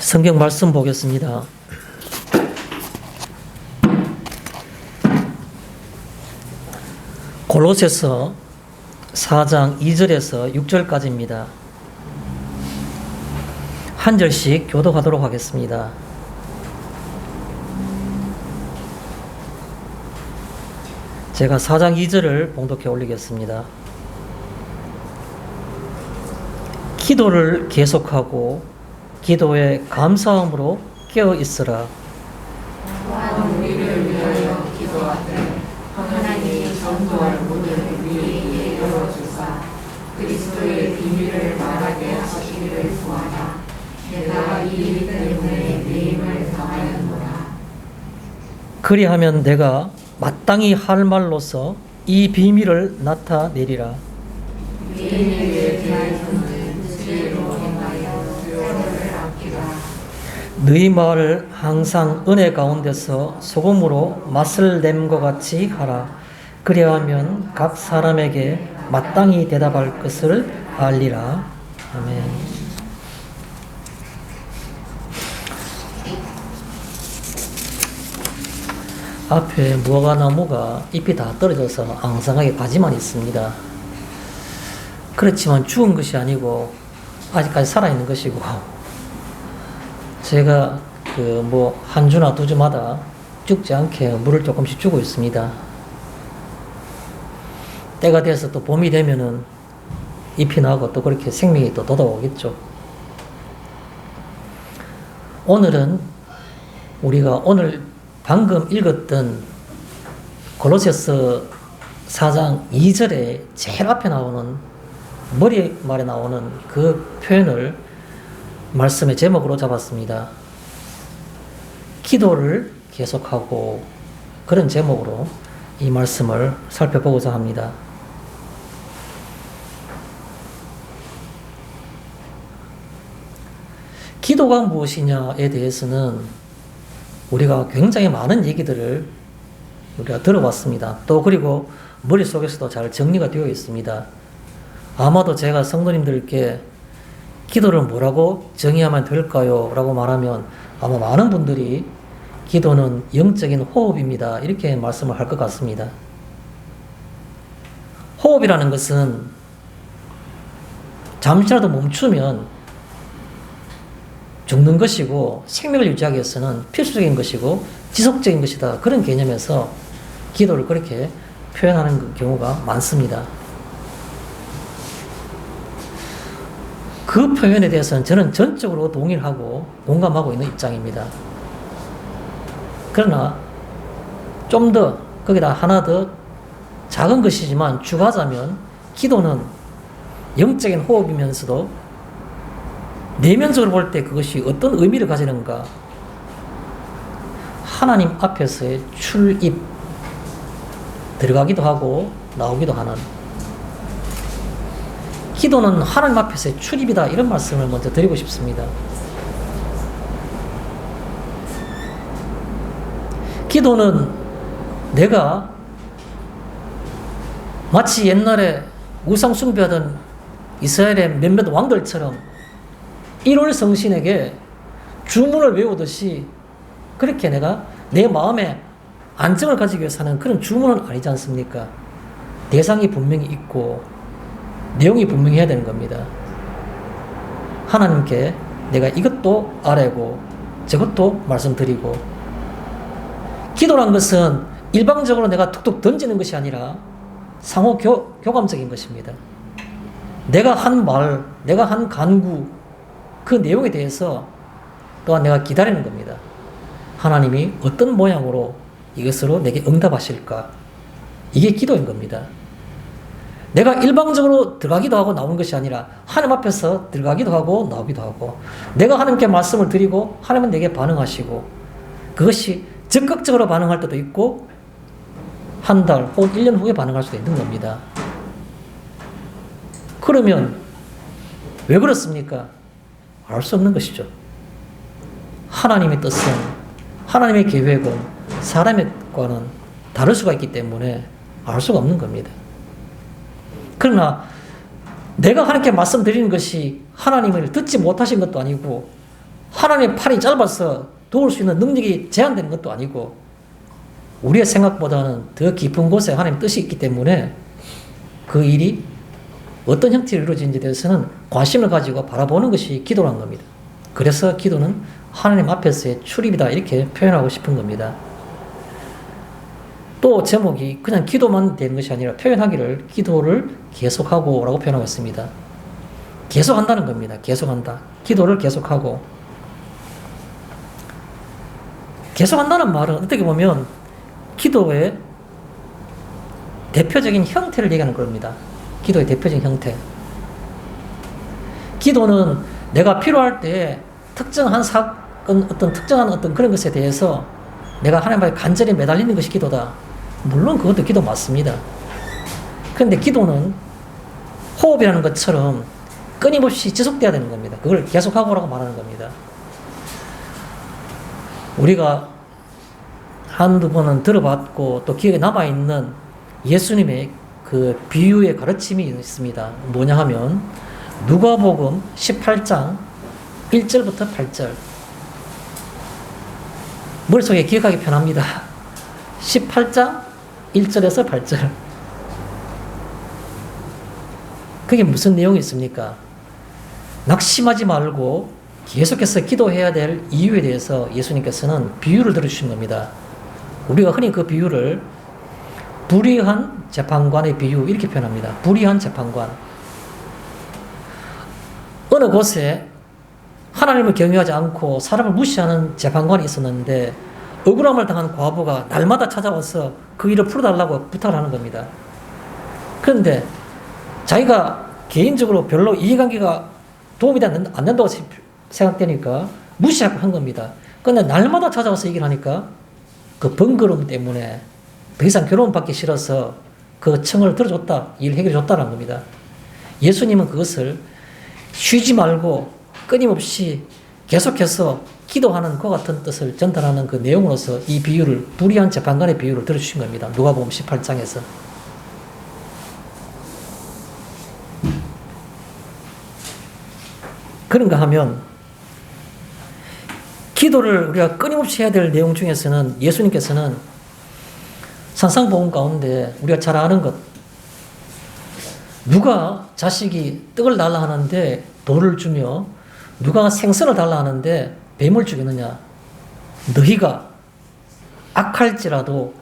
성경 말씀 보겠습니다. 골로새서 4장 2절에서 6절까지입니다. 한 절씩 교독하도록 하겠습니다. 제가 4장 2절을 봉독해 올리겠습니다. 기도를 계속하고 기도에 감사함으로 깨어 있으라. 또한 우리를 위하여 기도하되 하나님이 전도할 문을 우리에게 열어주사 그리스도의 비밀을 말하게 하시기를 구하나 내가 이 일 때문에 매임을 당하였노라. 그리하면 내가 마땅히 할 말로서 이 비밀을 나타내리라. 매임에게 대하여는 죄로 행하여 뼈를 아끼라. 너희 말을 항상 은혜 가운데서 소금으로 맛을 냄과 같이 하라. 그리하면 각 사람에게 마땅히 대답할 것을 알리라. 아멘. 앞에 무화과나무가 잎이 다 떨어져서 앙상하게 가지만 있습니다. 그렇지만 죽은 것이 아니고 아직까지 살아있는 것이고, 제가 한 주나 두 주마다 죽지 않게 물을 조금씩 주고 있습니다. 때가 돼서 또 봄이 되면은 잎이 나고 또 그렇게 생명이 또 돋아오겠죠. 오늘은 우리가 오늘 방금 읽었던 골로새서 4장 2절에 제일 앞에 나오는 머리말에 나오는 그 표현을 말씀의 제목으로 잡았습니다. 기도를 계속하고, 그런 제목으로 이 말씀을 살펴보고자 합니다. 기도가 무엇이냐에 대해서는 우리가 굉장히 많은 얘기들을 우리가 들어봤습니다. 또 그리고 머릿속에서도 잘 정리가 되어 있습니다. 아마도 제가 성도님들께 기도를 뭐라고 정의하면 될까요? 라고 말하면 아마 많은 분들이 기도는 영적인 호흡입니다, 이렇게 말씀을 할 것 같습니다. 호흡이라는 것은 잠시라도 멈추면 죽는 것이고 생명을 유지하기 위해서는 필수적인 것이고 지속적인 것이다, 그런 개념에서 기도를 그렇게 표현하는 경우가 많습니다. 그 표현에 대해서는 저는 전적으로 동일하고 공감하고 있는 입장입니다. 그러나 좀 더 거기다 하나 더 작은 것이지만 추가하자면 기도는 영적인 호흡이면서도 내면적으로 볼 때 그것이 어떤 의미를 가지는가, 하나님 앞에서의 출입, 들어가기도 하고 나오기도 하는, 기도는 하나님 앞에서의 출입이다, 이런 말씀을 먼저 드리고 싶습니다. 기도는 내가 마치 옛날에 우상 숭배하던 이스라엘의 몇몇 왕들처럼 1월 성신에게 주문을 외우듯이 그렇게 내가 내 마음에 안정을 가지기 위해서 하는 그런 주문은 아니지 않습니까? 대상이 분명히 있고 내용이 분명히 해야 되는 겁니다. 하나님께 내가 이것도 아뢰고 저것도 말씀드리고, 기도란 것은 일방적으로 내가 툭툭 던지는 것이 아니라 상호 교감적인 것입니다. 내가 한 말, 내가 한 간구, 그 내용에 대해서 또한 내가 기다리는 겁니다. 하나님이 어떤 모양으로 이것으로 내게 응답하실까? 이게 기도인 겁니다. 내가 일방적으로 들어가기도 하고 나오는 것이 아니라 하나님 앞에서 들어가기도 하고 나오기도 하고, 내가 하나님께 말씀을 드리고 하나님은 내게 반응하시고, 그것이 적극적으로 반응할 때도 있고 한 달 혹은 1년 후에 반응할 수도 있는 겁니다. 그러면 왜 그렇습니까? 알 수 없는 것이죠. 하나님의 뜻은, 하나님의 계획은 사람의 것과는 다를 수가 있기 때문에 알 수가 없는 겁니다. 그러나 내가 하나님께 말씀드리는 것이 하나님을 듣지 못하신 것도 아니고 하나님의 팔이 짧아서 도울 수 있는 능력이 제한되는 것도 아니고 우리의 생각보다는 더 깊은 곳에 하나님의 뜻이 있기 때문에 그 일이 어떤 형태로 이루어지는지에 대해서는 관심을 가지고 바라보는 것이 기도란 겁니다. 그래서 기도는 하나님 앞에서의 출입이다 이렇게 표현하고 싶은 겁니다. 또 제목이 그냥 기도만 되는 것이 아니라 표현하기를 기도를 계속하고 라고 표현하고 있습니다. 계속한다는 겁니다. 계속한다. 기도를 계속하고. 계속한다는 말은 어떻게 보면 기도의 대표적인 형태를 얘기하는 겁니다. 기도의 대표적인 형태. 기도는 내가 필요할 때 특정한 사건, 특정한 그런 것에 대해서 내가 하나님 앞에 간절히 매달리는 것이 기도다. 물론 그것도 기도 맞습니다. 그런데 기도는 호흡이라는 것처럼 끊임없이 지속돼야 되는 겁니다. 그걸 계속하고라고 말하는 겁니다. 우리가 한두 번은 들어봤고 또 기억에 남아있는 예수님의 그 비유의 가르침이 있습니다. 뭐냐 하면 누가복음 18장 1절부터 8절. 머릿속에 기억하기 편합니다. 18장 1절에서 8절. 그게 무슨 내용이 있습니까? 낙심하지 말고 계속해서 기도해야 될 이유에 대해서 예수님께서는 비유를 들어주신 겁니다. 우리가 흔히 그 비유를 불의한 재판관의 비유 이렇게 표현합니다. 불의한 재판관. 어느 곳에 하나님을 경외하지 않고 사람을 무시하는 재판관이 있었는데 억울함을 당한 과부가 날마다 찾아와서 그 일을 풀어달라고 부탁을 하는 겁니다. 그런데 자기가 개인적으로 별로 이해관계가 도움이 안 된다고 생각되니까 무시하고 한 겁니다. 그런데 날마다 찾아와서 얘기를 하니까 그 번거로움 때문에 더 이상 괴로움 받기 싫어서 그 청을 들어줬다, 일 해결해 줬다는 겁니다. 예수님은 그것을 쉬지 말고 끊임없이 계속해서 기도하는 것 같은 뜻을 전달하는 그 내용으로서 이 비유를, 불의한 재판관의 비유를 들어주신 겁니다. 누가복음 18장에서. 그런가 하면 기도를 우리가 끊임없이 해야 될 내용 중에서는 예수님께서는 산상복음 가운데 우리가 잘 아는 것, 누가 자식이 떡을 달라 하는데 돌을 주며 누가 생선을 달라 하는데 뱀을 주겠느냐. 너희가 악할지라도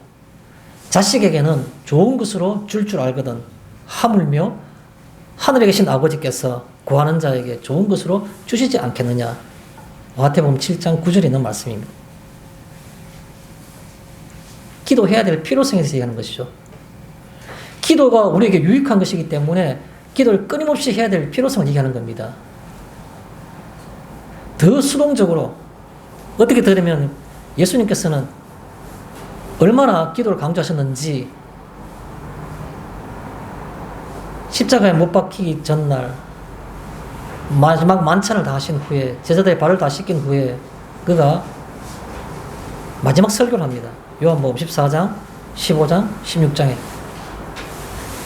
자식에게는 좋은 것으로 줄 줄 알거든. 하물며 하늘에 계신 아버지께서 구하는 자에게 좋은 것으로 주시지 않겠느냐. 마태복음 7장 9절에 있는 말씀입니다. 기도해야 될 필요성에 대해서 얘기하는 것이죠. 기도가 우리에게 유익한 것이기 때문에 기도를 끊임없이 해야 될 필요성을 얘기하는 겁니다. 더 수동적으로 어떻게 들으면 예수님께서는 얼마나 기도를 강조하셨는지 십자가에 못 박히기 전날 마지막 만찬을 다 하신 후에 제자들의 발을 다 씻긴 후에 그가 마지막 설교를 합니다. 요한복음 14장, 15장, 16장에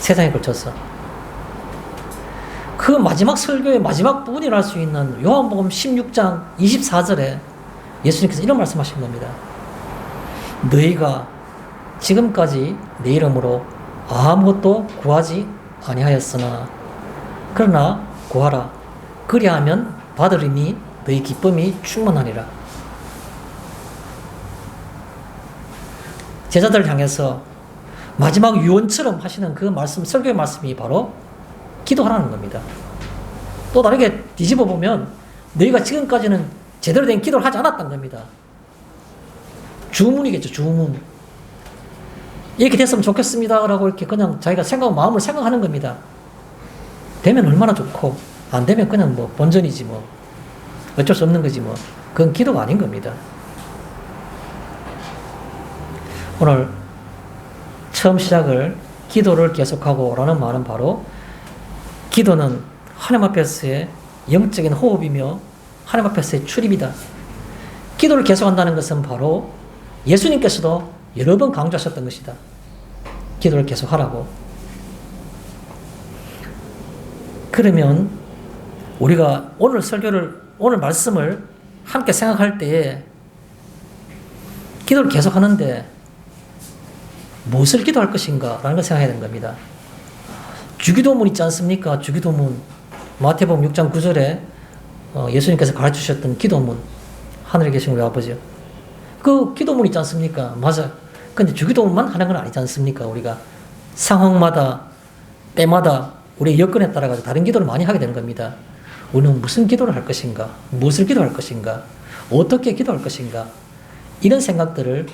세 장에 걸쳐서 그 마지막 설교의 마지막 부분이라 할 수 있는 요한복음 16장 24절에 예수님께서 이런 말씀하신 겁니다. 너희가 지금까지 내 이름으로 아무것도 구하지 아니하였으나 그러나 구하라. 그리하면 받으리니 너희 기쁨이 충만하리라. 제자들을 향해서 마지막 유언처럼 하시는 그 말씀, 설교의 말씀이 바로 기도하라는 겁니다. 또 다르게 뒤집어 보면 너희가 지금까지는 제대로 된 기도를 하지 않았다는 겁니다. 주문이겠죠, 주문. 이렇게 됐으면 좋겠습니다 라고 이렇게 그냥 자기가 마음을 생각하는 겁니다. 되면 얼마나 좋고 안 되면 그냥 뭐 본전이지 뭐 어쩔 수 없는 거지 뭐. 그건 기도가 아닌 겁니다. 오늘 처음 시작을 기도를 계속하고 라는 말은 바로 기도는 하나님 앞에서의 영적인 호흡이며 하나님 앞에서의 출입이다. 기도를 계속한다는 것은 바로 예수님께서도 여러 번 강조하셨던 것이다. 기도를 계속하라고. 그러면 우리가 오늘 말씀을 함께 생각할 때 기도를 계속 하는데 무엇을 기도할 것인가 라는 걸 생각해야 되는 겁니다. 주기도문 있지 않습니까? 주기도문 마태복음 6장 9절에 예수님께서 가르치셨던 기도문, 하늘에 계신 우리 아버지요. 그 기도문 있지 않습니까? 맞아. 근데 주기도문만 하는 건 아니지 않습니까? 우리가 상황마다 때마다 우리의 여건에 따라 가지고 다른 기도를 많이 하게 되는 겁니다. 우리는 무슨 기도를 할 것인가? 무엇을 기도할 것인가? 어떻게 기도할 것인가? 이런 생각들을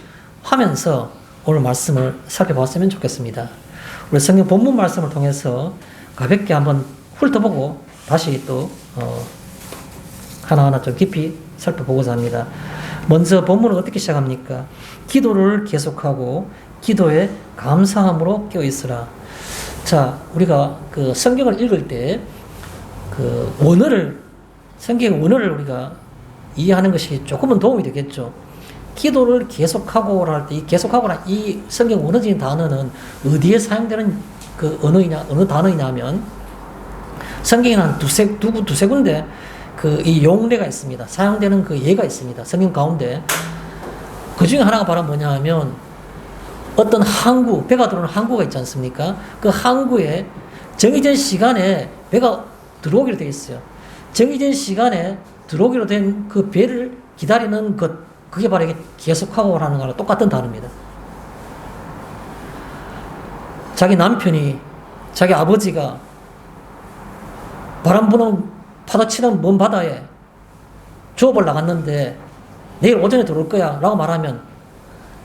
하면서 오늘 말씀을 살펴봤으면 좋겠습니다. 우리 성경 본문 말씀을 통해서 가볍게 한번 훑어보고 다시 또 하나하나 좀 깊이 살펴보고자 합니다. 먼저 본문은 어떻게 시작합니까? 기도를 계속하고 기도에 감사함으로 깨어있으라. 자, 우리가 그 성경을 읽을 때 그 원어를, 성경의 원어를 우리가 이해하는 것이 조금은 도움이 되겠죠. 기도를 계속하고 할 때 이 계속하고라 이 성경 원어적인 단어는 어디에 사용되는 그 언어이냐, 어느 단어이냐면 성경에는 한 두세 군데 그 이 용례가 있습니다. 사용되는 그 예가 있습니다. 성경 가운데. 그 중에 하나가 바로 뭐냐 하면 어떤 항구, 배가 들어오는 항구가 있지 않습니까? 그 항구에 정해진 시간에 배가 들어오기로 되어 있어요. 정해진 시간에 들어오기로 된 그 배를 기다리는 것, 그게 바로 이게 계속하고 하는 거랑 똑같은 단어입니다. 자기 남편이, 자기 아버지가 바람 부는 파도 치는 먼 바다에 조업을 나갔는데 내일 오전에 들어올 거야 라고 말하면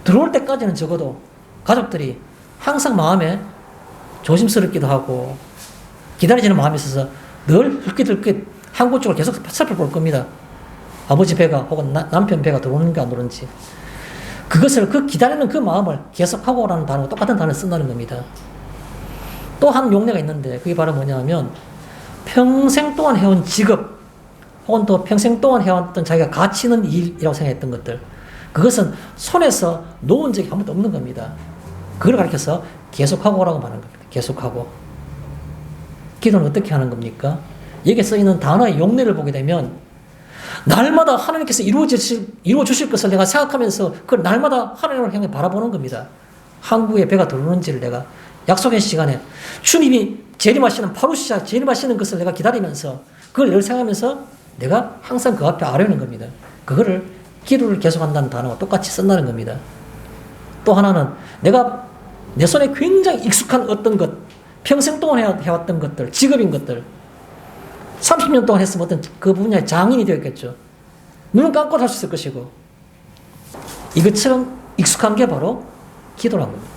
들어올 때까지는 적어도 가족들이 항상 마음에 조심스럽기도 하고 기다리지는 마음이 있어서 늘 흘끗흘끗 항구 쪽을 계속 살펴볼 겁니다. 아버지 배가 혹은 남편 배가 들어오는가 안 들어오는지. 그것을 그 기다리는 그 마음을 계속하고라는 단어가 똑같은 단어를 쓴다는 겁니다. 또 한 용례가 있는데 그게 바로 뭐냐 하면 평생 동안 해온 직업 혹은 또 평생 동안 해왔던 자기가 가치 있는 일이라고 생각했던 것들, 그것은 손에서 놓은 적이 한 번도 없는 겁니다. 그걸 가르쳐서 계속하고라고 말하는 겁니다. 계속하고. 기도는 어떻게 하는 겁니까? 여기에 써있는 단어의 용례를 보게 되면 날마다 하나님께서 이루어 주실 것을 내가 생각하면서 그걸 날마다 하나님을 향해 바라보는 겁니다. 항구에 배가 들어오는지를 내가 약속의 시간에 주님이 재림하시는 파루시아 재림하시는 것을 내가 기다리면서 그걸 늘 생각하면서 내가 항상 그 앞에 아뢰는 겁니다. 그거를 기도를 계속한다는 단어와 똑같이 쓴다는 겁니다. 또 하나는 내가 내 손에 굉장히 익숙한 어떤 것, 평생 동안 해왔던 것들, 직업인 것들, 30년 동안 했으면 어떤 그 분야의 장인이 되었겠죠. 눈을 감고 할 수 있을 것이고, 이것처럼 익숙한 게 바로 기도란 겁니다.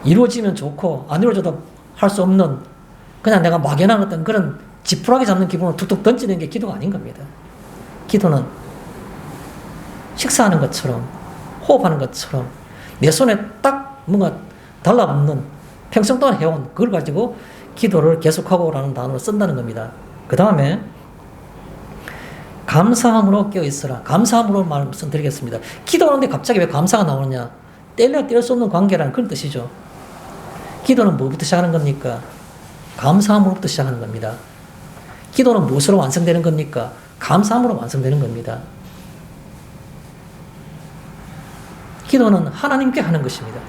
이루어지면 좋고 안 이루어져도 할 수 없는 그냥 내가 막연한 어떤 그런 지푸라기 잡는 기분으로 툭툭 던지는 게 기도가 아닌 겁니다. 기도는 식사하는 것처럼 호흡하는 것처럼 내 손에 딱 뭔가 달라붙는 평생 동안 해온 그걸 가지고 기도를 계속하고라는 단어를 쓴다는 겁니다. 그 다음에 감사함으로 깨어있으라. 감사함으로 말씀드리겠습니다. 기도하는데 갑자기 왜 감사가 나오느냐? 뗄래야 뗄 수 없는 관계라는 그런 뜻이죠. 기도는 뭐부터 시작하는 겁니까? 감사함으로부터 시작하는 겁니다. 기도는 무엇으로 완성되는 겁니까? 감사함으로 완성되는 겁니다. 기도는 하나님께 하는 것입니다.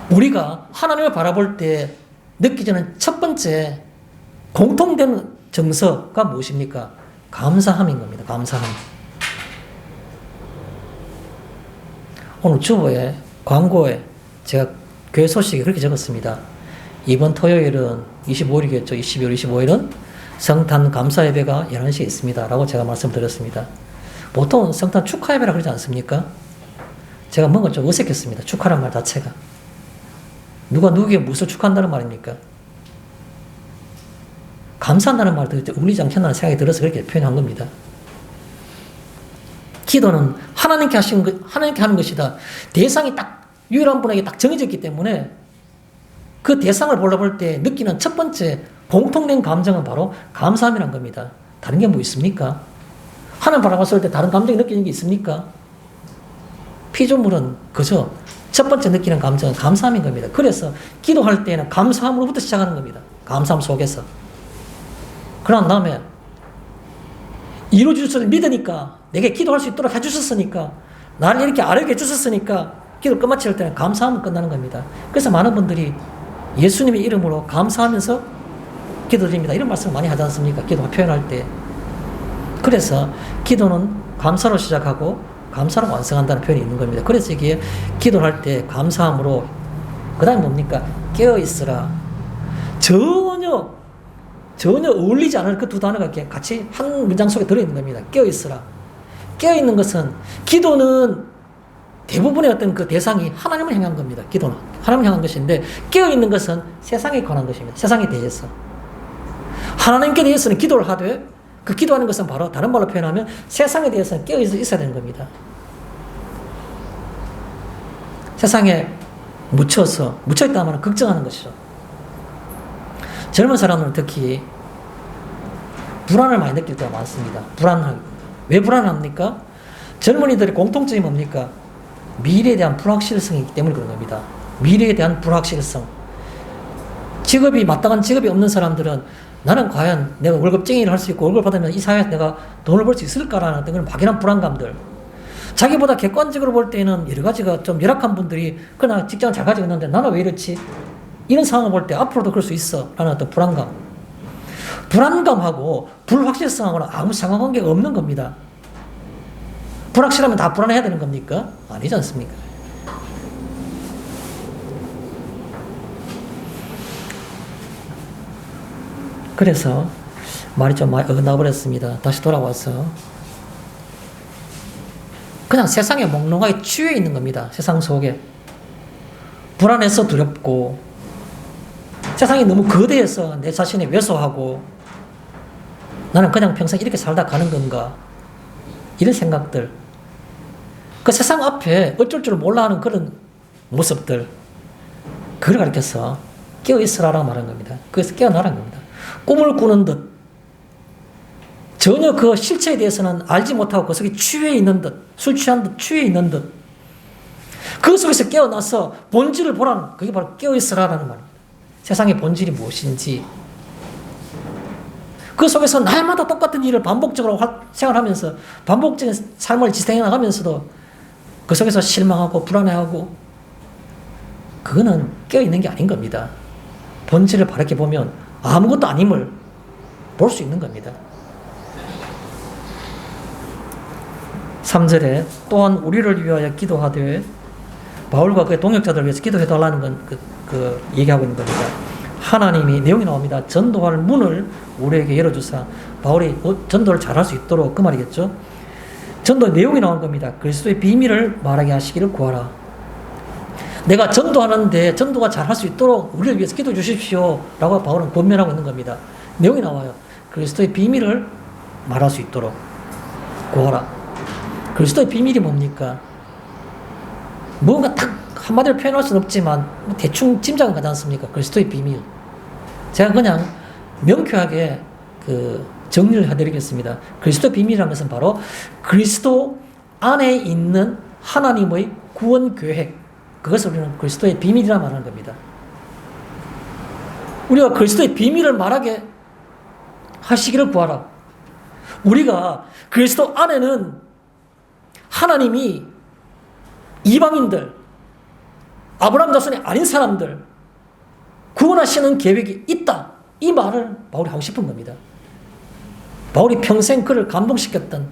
우리가 하나님을 바라볼 때 느끼지는 첫 번째 공통된 정서가 무엇입니까? 감사함인 겁니다. 감사함. 오늘 주보에 광고에 제가 교회 소식에 그렇게 적었습니다. 이번 토요일은 25일이겠죠. 12월 25일은 성탄 감사 예배가 11시에 있습니다. 라고 제가 말씀드렸습니다. 보통 성탄 축하 예배라 그러지 않습니까? 제가 뭔가 좀 어색했습니다. 축하라는 말 자체가. 누가 누구에게 무엇을 축하한다는 말입니까? 감사한다는 말도 울리지 않겠나는 생각이 들어서 그렇게 표현한 겁니다. 기도는 하나님께 하는 것이다. 대상이 딱 유일한 분에게 딱 정해졌기 때문에 그 대상을 바라볼 때 느끼는 첫 번째 공통된 감정은 바로 감사함이란 겁니다. 다른 게 뭐 있습니까? 하나님 바라봤을 때 다른 감정이 느끼는 게 있습니까? 피조물은 그저 첫 번째 느끼는 감정은 감사함인 겁니다. 그래서 기도할 때는 감사함으로부터 시작하는 겁니다. 감사함 속에서. 그런 다음에 이루어질 줄 믿으니까, 내게 기도할 수 있도록 해주셨으니까, 나를 이렇게 아뢰게 해주셨으니까 기도 끝마칠 때는 감사하면 끝나는 겁니다. 그래서 많은 분들이 예수님의 이름으로 감사하면서 기도드립니다, 이런 말씀을 많이 하지 않습니까? 기도 표현할 때. 그래서 기도는 감사로 시작하고 감사로 완성한다는 표현이 있는 겁니다. 그래서 이게 기도를 할 때 감사함으로, 그 다음에 뭡니까? 깨어있으라. 전혀 어울리지 않을 그 두 단어가 이렇게 같이 한 문장 속에 들어있는 겁니다. 깨어있으라. 깨어있는 것은, 기도는 대부분의 어떤 그 대상이 하나님을 향한 겁니다. 기도는 하나님을 향한 것인데, 깨어있는 것은 세상에 관한 것입니다. 세상에 대해서. 하나님께 대해서는 기도를 하되, 그 기도하는 것은 바로 다른 말로 표현하면 세상에 대해서는 깨어있어 있어야 되는 겁니다. 세상에 묻혀있다 하면 걱정하는 것이죠. 젊은 사람들은 특히 불안을 많이 느낄 때가 많습니다. 왜 불안합니까? 젊은이들의 공통점이 뭡니까? 미래에 대한 불확실성이 있기 때문에 그런 겁니다. 미래에 대한 불확실성. 마땅한 직업이 없는 사람들은, 나는 과연 내가 월급쟁이를 할 수 있고 월급을 받으면 이 사회에서 내가 돈을 벌 수 있을까라는 어떤 그런 막연한 불안감들. 자기보다 객관적으로 볼 때는 여러 가지가 좀 열악한 분들이 그냥 직장을 잘 가지고 있는데 나는 왜 이렇지? 이런 상황을 볼 때 앞으로도 그럴 수 있어 라는 어떤 불안감하고 불확실성하고는 아무 상관관계가 없는 겁니다. 불확실하면 다 불안해야 되는 겁니까? 아니지 않습니까? 그래서 말이 좀 많이 어긋나버렸습니다. 다시 돌아와서 그냥 세상에 몽롱하게 취해 있는 겁니다. 세상 속에 불안해서 두렵고, 세상이 너무 거대해서 내 자신이 왜소하고, 나는 그냥 평생 이렇게 살다 가는 건가, 이런 생각들, 그 세상 앞에 어쩔 줄 몰라 하는 그런 모습들, 그걸 가리켜서 깨어있으라라고 말하는 겁니다. 그래서 깨어나라는 겁니다. 꿈을 꾸는 듯, 전혀 그 실체에 대해서는 알지 못하고 그 속에 취해 있는 듯, 술 취한 듯 취해 있는 듯, 그 속에서 깨어나서 본질을 보라는, 그게 바로 깨어있으라라는 말입니다. 세상의 본질이 무엇인지, 그 속에서 날마다 똑같은 일을 반복적으로 생활하면서 반복적인 삶을 지탱해 나가면서도 그 속에서 실망하고 불안해하고, 그거는 깨어있는 게 아닌 겁니다. 본질을 바르게 보면 아무것도 아님을 볼 수 있는 겁니다. 3절에 또한 우리를 위하여 기도하되, 바울과 그의 동역자들을 위해서 기도해달라는 건 얘기하고 있는 겁니다. 하나님이, 내용이 나옵니다. 전도할 문을 우리에게 열어주사, 바울이 전도를 잘할 수 있도록, 그 말이겠죠. 전도의 내용이 나온 겁니다. 그리스도의 비밀을 말하게 하시기를 구하라. 내가 전도하는데 전도가 잘할 수 있도록 우리를 위해서 기도해 주십시오 라고 바울은 권면하고 있는 겁니다. 내용이 나와요. 그리스도의 비밀을 말할 수 있도록 구하라. 그리스도의 비밀이 뭡니까? 뭔가 딱 한마디로 표현할 수는 없지만 대충 짐작은 가지 않습니까? 그리스도의 비밀. 제가 그냥 명쾌하게 정리를 해드리겠습니다. 그리스도의 비밀이라는 것은 바로 그리스도 안에 있는 하나님의 구원 계획, 그것을 우리는 그리스도의 비밀이라 말하는 겁니다. 우리가 그리스도의 비밀을 말하게 하시기를 구하라. 우리가 그리스도 안에는 하나님이 이방인들, 아브라함 자손이 아닌 사람들 구원하시는 계획이 있다, 이 말을 바울이 하고 싶은 겁니다. 바울이 평생 그를 감동시켰던,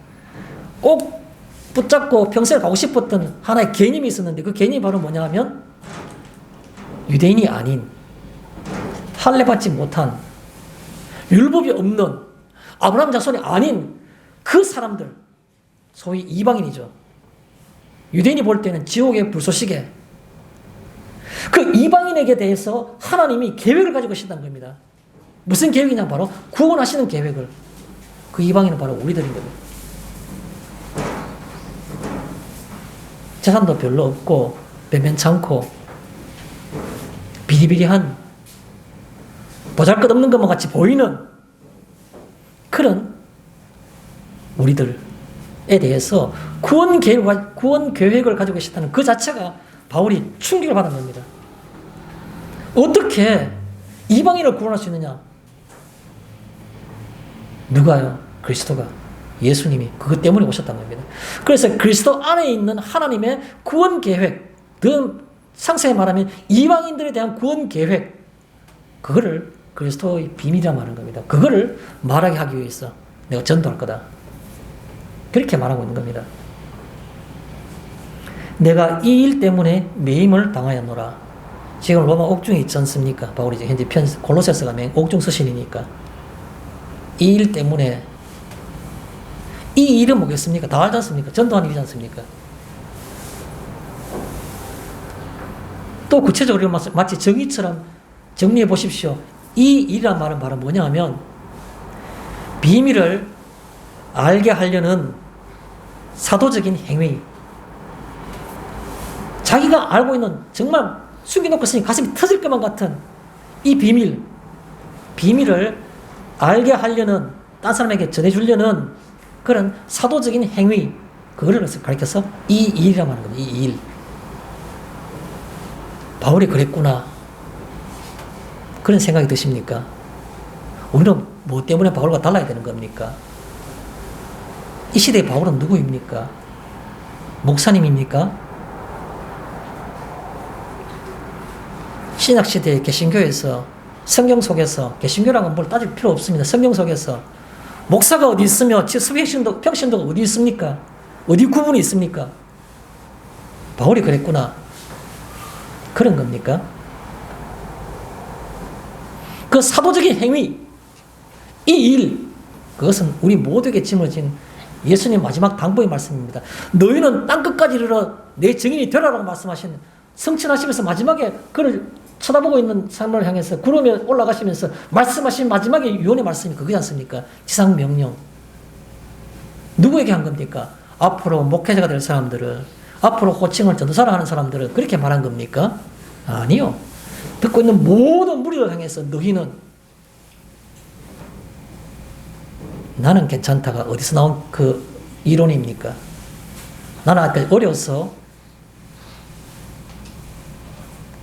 꼭 붙잡고 평생 가고 싶었던 하나의 개념이 있었는데, 그 개념이 바로 뭐냐 하면 유대인이 아닌, 할례받지 못한, 율법이 없는 아브라함 자손이 아닌 그 사람들, 소위 이방인이죠. 유대인이 볼 때는 지옥의 불쏘시개, 그 이방인에게 대해서 하나님이 계획을 가지고 계신다는 겁니다. 무슨 계획이냐? 바로 구원하시는 계획을. 그 이방인은 바로 우리들인 겁니다. 재산도 별로 없고 변변찮고 비리비리한, 보잘것없는 것만 같이 보이는 그런 우리들에 대해서 구원 계획을 가지고 계시다는 그 자체가 바울이 충격을 받은 겁니다. 어떻게 이방인을 구원할 수 있느냐? 누가요? 그리스도가. 예수님이 그것 때문에 오셨다는 겁니다. 그래서 그리스도 안에 있는 하나님의 구원 계획, 더 상세히 말하면 이방인들에 대한 구원 계획, 그거를 그리스도의 비밀이라 말하는 겁니다. 그거를 말하게 하기 위해서 내가 전도할 거다. 그렇게 말하고 있는 겁니다. 내가 이 일 때문에 매임을 당하였노라. 지금 로마 옥중에 있지 않습니까? 바울이 현재 골로새서가 옥중 서신이니까. 이 일 때문에, 이 일은 뭐겠습니까? 다 알지 않습니까? 전도하는 일이지 않습니까? 또 구체적으로 마치 정의처럼 정리해 보십시오. 이 일이란 말은 바로 뭐냐 하면, 비밀을 알게 하려는 사도적인 행위. 자기가 알고 있는, 정말 숨겨놓고 있으니 가슴이 터질 것만 같은 이 비밀을 알게 하려는, 딴 사람에게 전해주려는 그런 사도적인 행위, 그거를 가리켜서 이 일이라고 하는 겁니다. 이 일. 바울이 그랬구나. 그런 생각이 드십니까? 우리는 뭐 때문에 바울과 달라야 되는 겁니까? 이 시대의 바울은 누구입니까? 목사님입니까? 신약시대의 개신교에서, 성경 속에서, 개신교라는 건 뭘 따질 필요 없습니다. 성경 속에서 목사가 어디 있으며 평신도가 어디 있습니까? 어디 구분이 있습니까? 바울이 그랬구나. 그런 겁니까? 그 사도적인 행위, 이 일, 그것은 우리 모두에게 짊어진 예수님 마지막 당부의 말씀입니다. 너희는 땅끝까지 이르러 내 증인이 되라라고 말씀하신, 성천하시면서 마지막에 그를 쳐다보고 있는 사람을 향해서 구름에 올라가시면서 말씀하신 마지막에 유언의 말씀이 그거지 않습니까? 지상명령. 누구에게 한 겁니까? 앞으로 목회자가 될 사람들을, 앞으로 호칭을 전도사라 하는 사람들은 그렇게 말한 겁니까? 아니요. 듣고 있는 모든 무리를 향해서 너희는, 나는 괜찮다가 어디서 나온 그 이론입니까? 나는 아까 어려서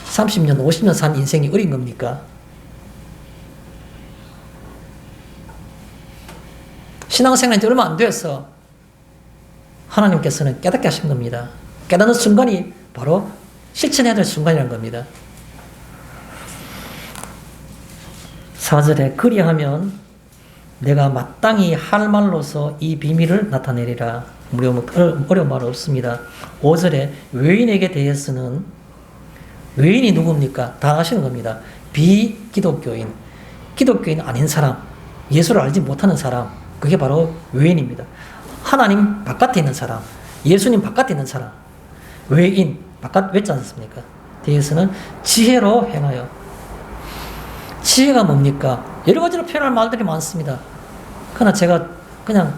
30년, 50년 산 인생이 어린 겁니까? 신앙생활 이제 얼마 안 돼서 하나님께서는 깨닫게 하신 겁니다. 깨닫는 순간이 바로 실천해야 될 순간이라는 겁니다. 4절에 그리하면 내가 마땅히 할 말로서 이 비밀을 나타내리라. 어려운 말 없습니다. 5절에 외인에게 대해서는, 외인이 누굽니까? 다 아시는 겁니다. 비기독교인, 기독교인 아닌 사람, 예수를 알지 못하는 사람, 그게 바로 외인입니다. 하나님 바깥에 있는 사람, 예수님 바깥에 있는 사람, 외인, 바깥 외지 않습니까? 대해서는 지혜로 행하여. 지혜가 뭡니까? 여러 가지로 표현할 말들이 많습니다. 그러나 제가 그냥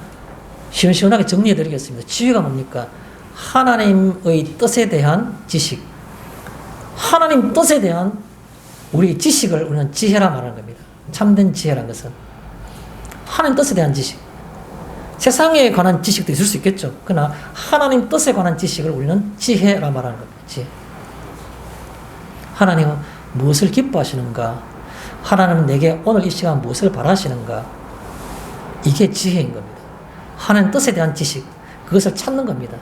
시원시원하게 정리해 드리겠습니다. 지혜가 뭡니까? 하나님의 뜻에 대한 지식. 하나님 뜻에 대한 우리 지식을 우리는 지혜라 말하는 겁니다. 참된 지혜라는 것은 하나님 뜻에 대한 지식. 세상에 관한 지식도 있을 수 있겠죠. 그러나 하나님 뜻에 관한 지식을 우리는 지혜라 말하는 겁니다. 지혜. 하나님은 무엇을 기뻐하시는가? 하나님은 내게 오늘 이 시간 무엇을 바라시는가? 이게 지혜인 겁니다. 하나님 뜻에 대한 지식, 그것을 찾는 겁니다.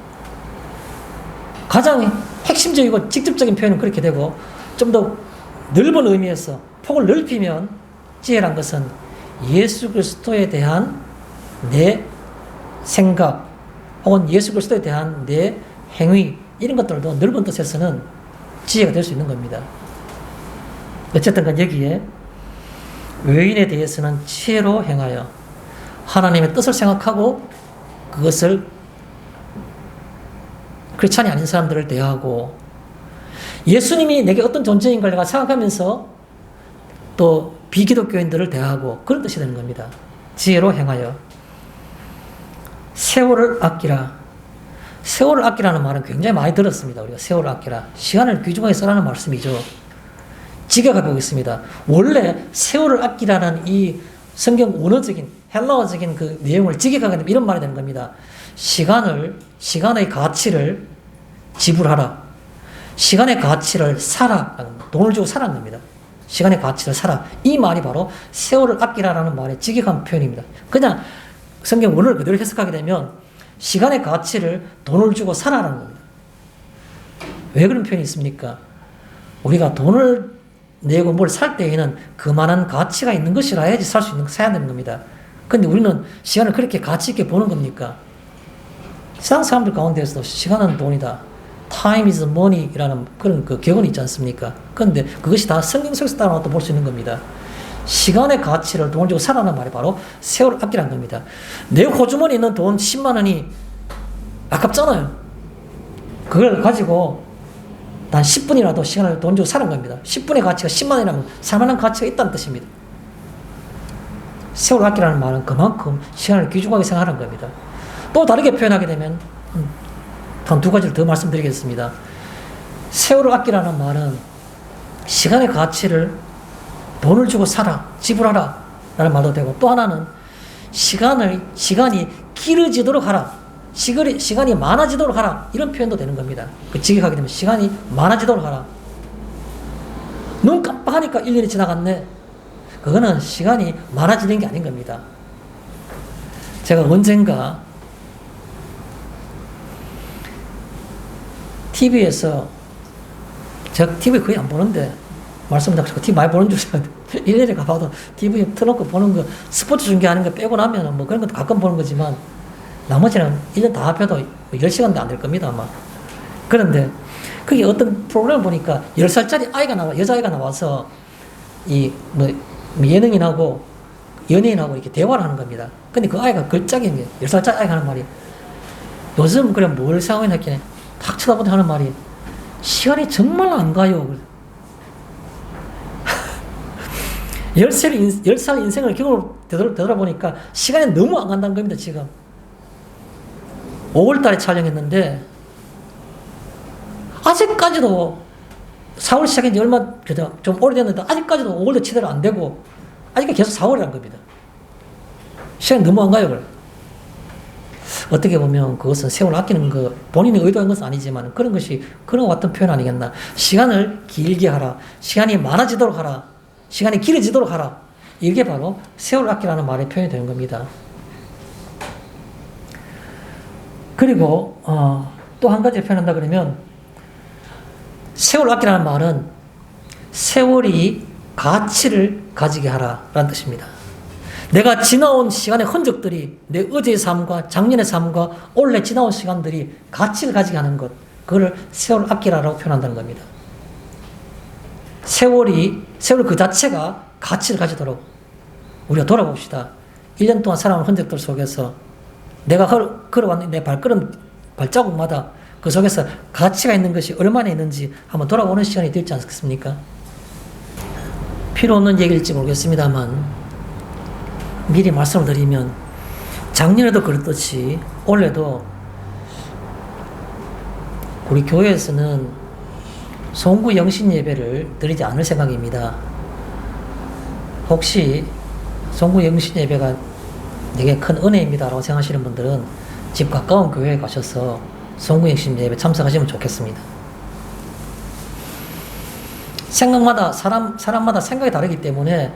가장 핵심적이고 직접적인 표현은 그렇게 되고, 좀 더 넓은 의미에서 폭을 넓히면 지혜란 것은 예수 그리스도에 대한 내 생각 혹은 예수 그리스도에 대한 내 행위, 이런 것들도 넓은 뜻에서는 지혜가 될 수 있는 겁니다. 어쨌든 간 여기에 외인에 대해서는 지혜로 행하여 하나님의 뜻을 생각하고 그것을 크리스찬이 아닌 사람들을 대하고, 예수님이 내게 어떤 존재인 걸 내가 생각하면서 또 비기독교인들을 대하고, 그런 뜻이 되는 겁니다. 지혜로 행하여. 세월을 아끼라. 세월을 아끼라는 말은 굉장히 많이 들었습니다. 우리가 세월을 아끼라. 시간을 귀중하게 써라는 말씀이죠. 직역해 보겠습니다. 원래 세월을 아끼라는 이 성경 원어적인, 헬라어적인 그 내용을 직역하게 되면 이런 말이 되는 겁니다. 시간의 가치를 지불하라. 시간의 가치를 사라. 돈을 주고 사라는 겁니다. 시간의 가치를 살아. 이 말이 바로 세월을 아끼라라는 말의 직역한 표현입니다. 그냥 성경 원어를 그대로 해석하게 되면 시간의 가치를 돈을 주고 사라라는 겁니다. 왜 그런 표현이 있습니까? 우리가 돈을 내고 뭘 살 때에는 그만한 가치가 있는 것이라 해야지 살 수 있는 거 사야 되는 겁니다. 근데 우리는 시간을 그렇게 가치 있게 보는 겁니까? 세상 사람들 가운데서도 시간은 돈이다. Time is money라는 그런 그 격언이 있지 않습니까? 그런데 그것이 다 성경 속에서 따라와도 볼 수 있는 겁니다. 시간의 가치를 돈을 주고 살아라는 말이 바로 세월을 아끼라는 겁니다. 내 호주머니에 있는 돈 10만 원이 아깝잖아요. 그걸 가지고 단 10분이라도 시간을 돈 주고 사는 겁니다. 10분의 가치가 10만 원이라면 살만한 가치가 있다는 뜻입니다. 세월을 아끼라는 말은 그만큼 시간을 귀중하게 생각하는 겁니다. 또 다르게 표현하게 되면 한 두 가지를 더 말씀드리겠습니다. 세월을 아끼라는 말은 시간의 가치를 돈을 주고 사라, 지불하라 라는 말도 되고, 또 하나는 시간이 길어지도록 하라, 시간이 많아지도록 하라, 이런 표현도 되는 겁니다. 그 직역하게 되면 시간이 많아지도록 하라. 눈 깜빡하니까 1년이 지나갔네. 그거는 시간이 많아지는 게 아닌 겁니다. 제가 언젠가 TV에서, 제가 TV 거의 안 보는데, 말씀드리고 TV 많이 보는 줄 알았는데, 1년에 가봐도 TV 틀어놓고 보는 거, 스포츠 중계하는 거 빼고 나면 뭐 그런 것도 가끔 보는 거지만, 나머지는 1년 다 합해도 10시간도 안 될 겁니다, 아마. 그런데, 그게 어떤 프로그램을 보니까 10살짜리 여자아이가 나와서, 예능인하고 연예인하고 이렇게 대화를 하는 겁니다. 근데 그 아이가 걸작인 게, 10살짜리 아이가 하는 말이, 요즘 그래 뭘 생각하냐 했더니, 탁 쳐다보다 하는 말이, 시간이 정말 안 가요. 10살 인생을 경험을 되돌아보니까 시간이 너무 안 간다는 겁니다, 지금. 5월 달에 촬영했는데, 아직까지도 4월 시작한 지 얼마, 좀 오래됐는데, 아직까지도 5월도 제대로 안 되고, 아직까지 계속 4월이란 겁니다. 시간이 너무 안 가요, 그래. 어떻게 보면 그것은 세월을 아끼는 거, 본인이 의도한 것은 아니지만 그런 것이 그런 것 같은 표현 아니겠나. 시간을 길게 하라. 시간이 많아지도록 하라. 시간이 길어지도록 하라. 이게 바로 세월을 아끼라는 말의 표현이 되는 겁니다. 그리고 또 한 가지 표현한다 그러면, 세월을 아끼라는 말은 세월이 가치를 가지게 하라라는 뜻입니다. 내가 지나온 시간의 흔적들이 내 어제의 삶과 작년의 삶과 올해 지나온 시간들이 가치를 가지게 하는 것, 그걸 세월을 아끼라라고 표현한다는 겁니다. 세월 그 자체가 가치를 가지도록 우리가 돌아봅시다. 1년 동안 살아온 흔적들 속에서 내가 걸어왔는 내 발자국마다 그 속에서 가치가 있는 것이 얼마나 있는지 한번 돌아보는 시간이 되지 않겠습니까? 필요 없는 얘기일지 모르겠습니다만, 미리 말씀을 드리면, 작년에도 그렇듯이 올해도 우리 교회에서는 송구 영신 예배를 드리지 않을 생각입니다. 혹시 송구 영신 예배가 되게 큰 은혜입니다라고 생각하시는 분들은 집 가까운 교회에 가셔서 송구 영신 예배 참석하시면 좋겠습니다. 사람마다 생각이 다르기 때문에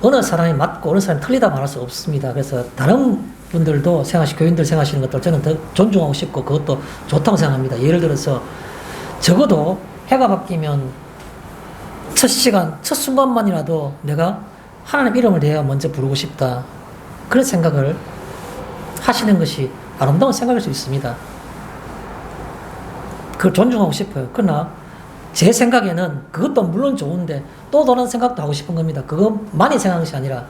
어느 사람이 맞고 어느 사람이 틀리다 말할 수 없습니다. 그래서 다른 분들도 교인들 생각하시는 것들 저는 더 존중하고 싶고 그것도 좋다고 생각합니다. 예를 들어서 적어도 해가 바뀌면 첫 시간, 첫 순간만이라도 내가 하나님 이름을 내야 먼저 부르고 싶다. 그런 생각을 하시는 것이 아름다운 생각일 수 있습니다. 그걸 존중하고 싶어요. 그러나 제 생각에는 그것도 물론 좋은데 또 다른 생각도 하고 싶은 겁니다. 그것만이 생각하는 것이 아니라,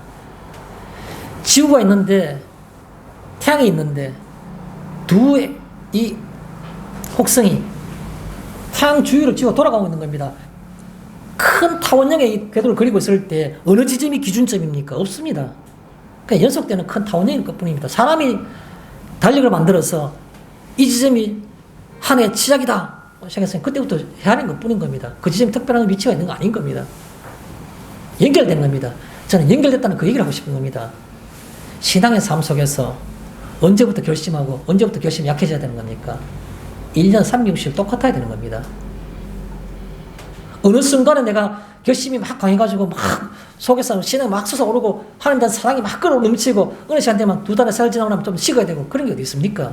지구가 있는데, 태양이 있는데, 이 혹성이 태양 주위를 지고 돌아가고 있는 겁니다. 큰 타원형의 궤도를 그리고 있을 때 어느 지점이 기준점입니까? 없습니다. 그냥 연속되는 큰 타원형일 것뿐입니다. 사람이 달력을 만들어서 이 지점이 한 해 시작이다 시작했으니 그때부터 헤아린 것뿐인 겁니다. 그 지점에 특별한 위치가 있는 거 아닌 겁니다. 연결된 겁니다. 저는 연결됐다는 그 얘기를 하고 싶은 겁니다. 신앙의 삶 속에서 언제부터 결심하고 언제부터 결심이 약해져야 되는 겁니까? 1년 360일 똑같아야 되는 겁니다. 어느 순간에 내가 결심이 막 강해가지고 막 속에서 신앙이 막 솟아오르고 하나님에 대한 사랑이 막 끌어 넘치고 어느 시간 되면 2달의 세월 지나고 나면 좀 식어야 되고 그런 게 어디 있습니까?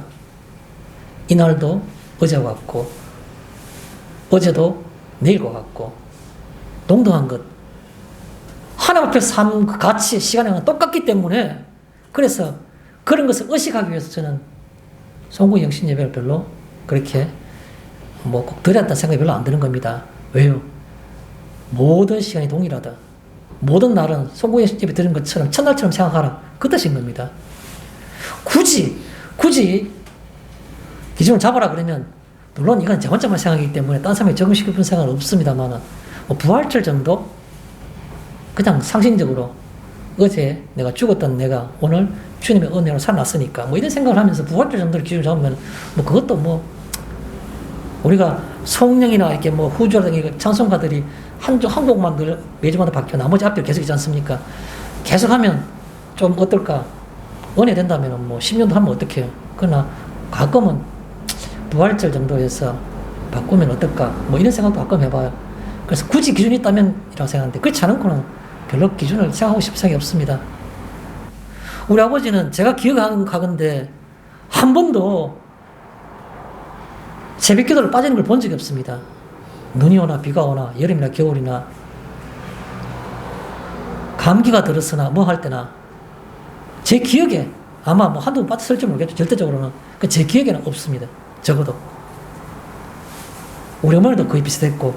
이날도 어제와 같고 어제도 내일과 같고 동등한 것 하나님 앞에 삶 그 가치 시간은 똑같기 때문에 그래서 그런 것을 의식하기 위해서 저는 송구 영신 예배를 별로 그렇게 뭐 꼭 드려야 한다는 생각이 별로 안 드는 겁니다. 왜요? 모든 시간이 동일하다. 모든 날은 송구 영신 예배 드리는 것처럼 첫날처럼 생각하라. 그 뜻인 겁니다. 굳이 기준을 잡아라 그러면 물론 이건 제 혼자만 생각이기 때문에 딴 사람이 적응시킬 생각은 없습니다만 뭐 부활절 정도 그냥 상징적으로 어제 내가 죽었던 내가 오늘 주님의 은혜로 살아났으니까 뭐 이런 생각을 하면서 부활절 정도를 기준을 잡으면 뭐 그것도 뭐 우리가 성령이나 이렇게 뭐 후주라든지 찬송가들이 한 곡만 늘 매주마다 바뀌어 나머지 앞뒤로 계속 있지 않습니까? 계속 하면 좀 어떨까? 은혜 된다면 뭐 10년도 하면 어떡해요? 그러나 가끔은 부활절 정도에서 바꾸면 어떨까? 뭐 이런 생각도 가끔 해봐요. 그래서 굳이 기준이 있다면 이라고 생각하는데 그렇지 않고는 별로 기준을 생각하고 싶은 생각이 없습니다. 우리 아버지는 제가 기억하건대 한 번도 새벽 기도를 빠지는 걸 본 적이 없습니다. 눈이 오나 비가 오나 여름이나 겨울이나 감기가 들었으나 뭐 할 때나 제 기억에 아마 뭐 한두 번 빠졌을지 모르겠죠. 절대적으로는 제 기억에는 없습니다. 적어도 우리 어머니도 거의 비슷했고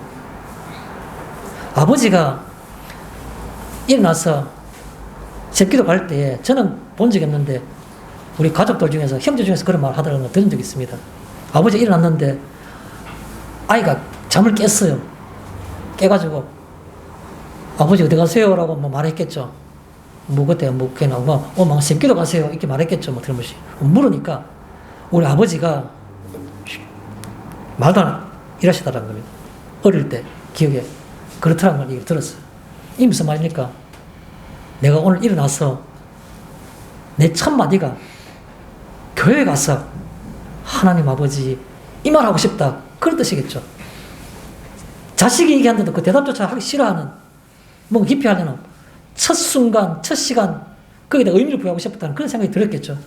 아버지가 일어나서 새끼도 갈 때 저는 본 적이 없는데 우리 가족들 중에서 형제 중에서 그런 말 하더라는 걸 들은 적이 있습니다. 아버지가 일어났는데 아이가 잠을 깼어요. 깨가지고 아버지 어디 가세요? 라고 뭐 말했겠죠. 뭐 그때 뭐 그냥 막 새끼도 가세요. 이렇게 말했겠죠. 뭐 들으면서 물으니까 우리 아버지가 말도 안 이러시더라는 겁니다. 어릴 때 기억에 그렇더라는 걸 얘기를 들었어요. 이게 무슨 말입니까? 내가 오늘 일어나서 내 첫 마디가 교회에 가서 하나님 아버지 이 말 하고 싶다. 그런 뜻이겠죠. 자식이 얘기하는데도 그 대답조차 하기 싫어하는 뭔가 깊이 하려는 첫 순간, 첫 시간 거기다 의미를 부여하고 싶다는 그런 생각이 들었겠죠.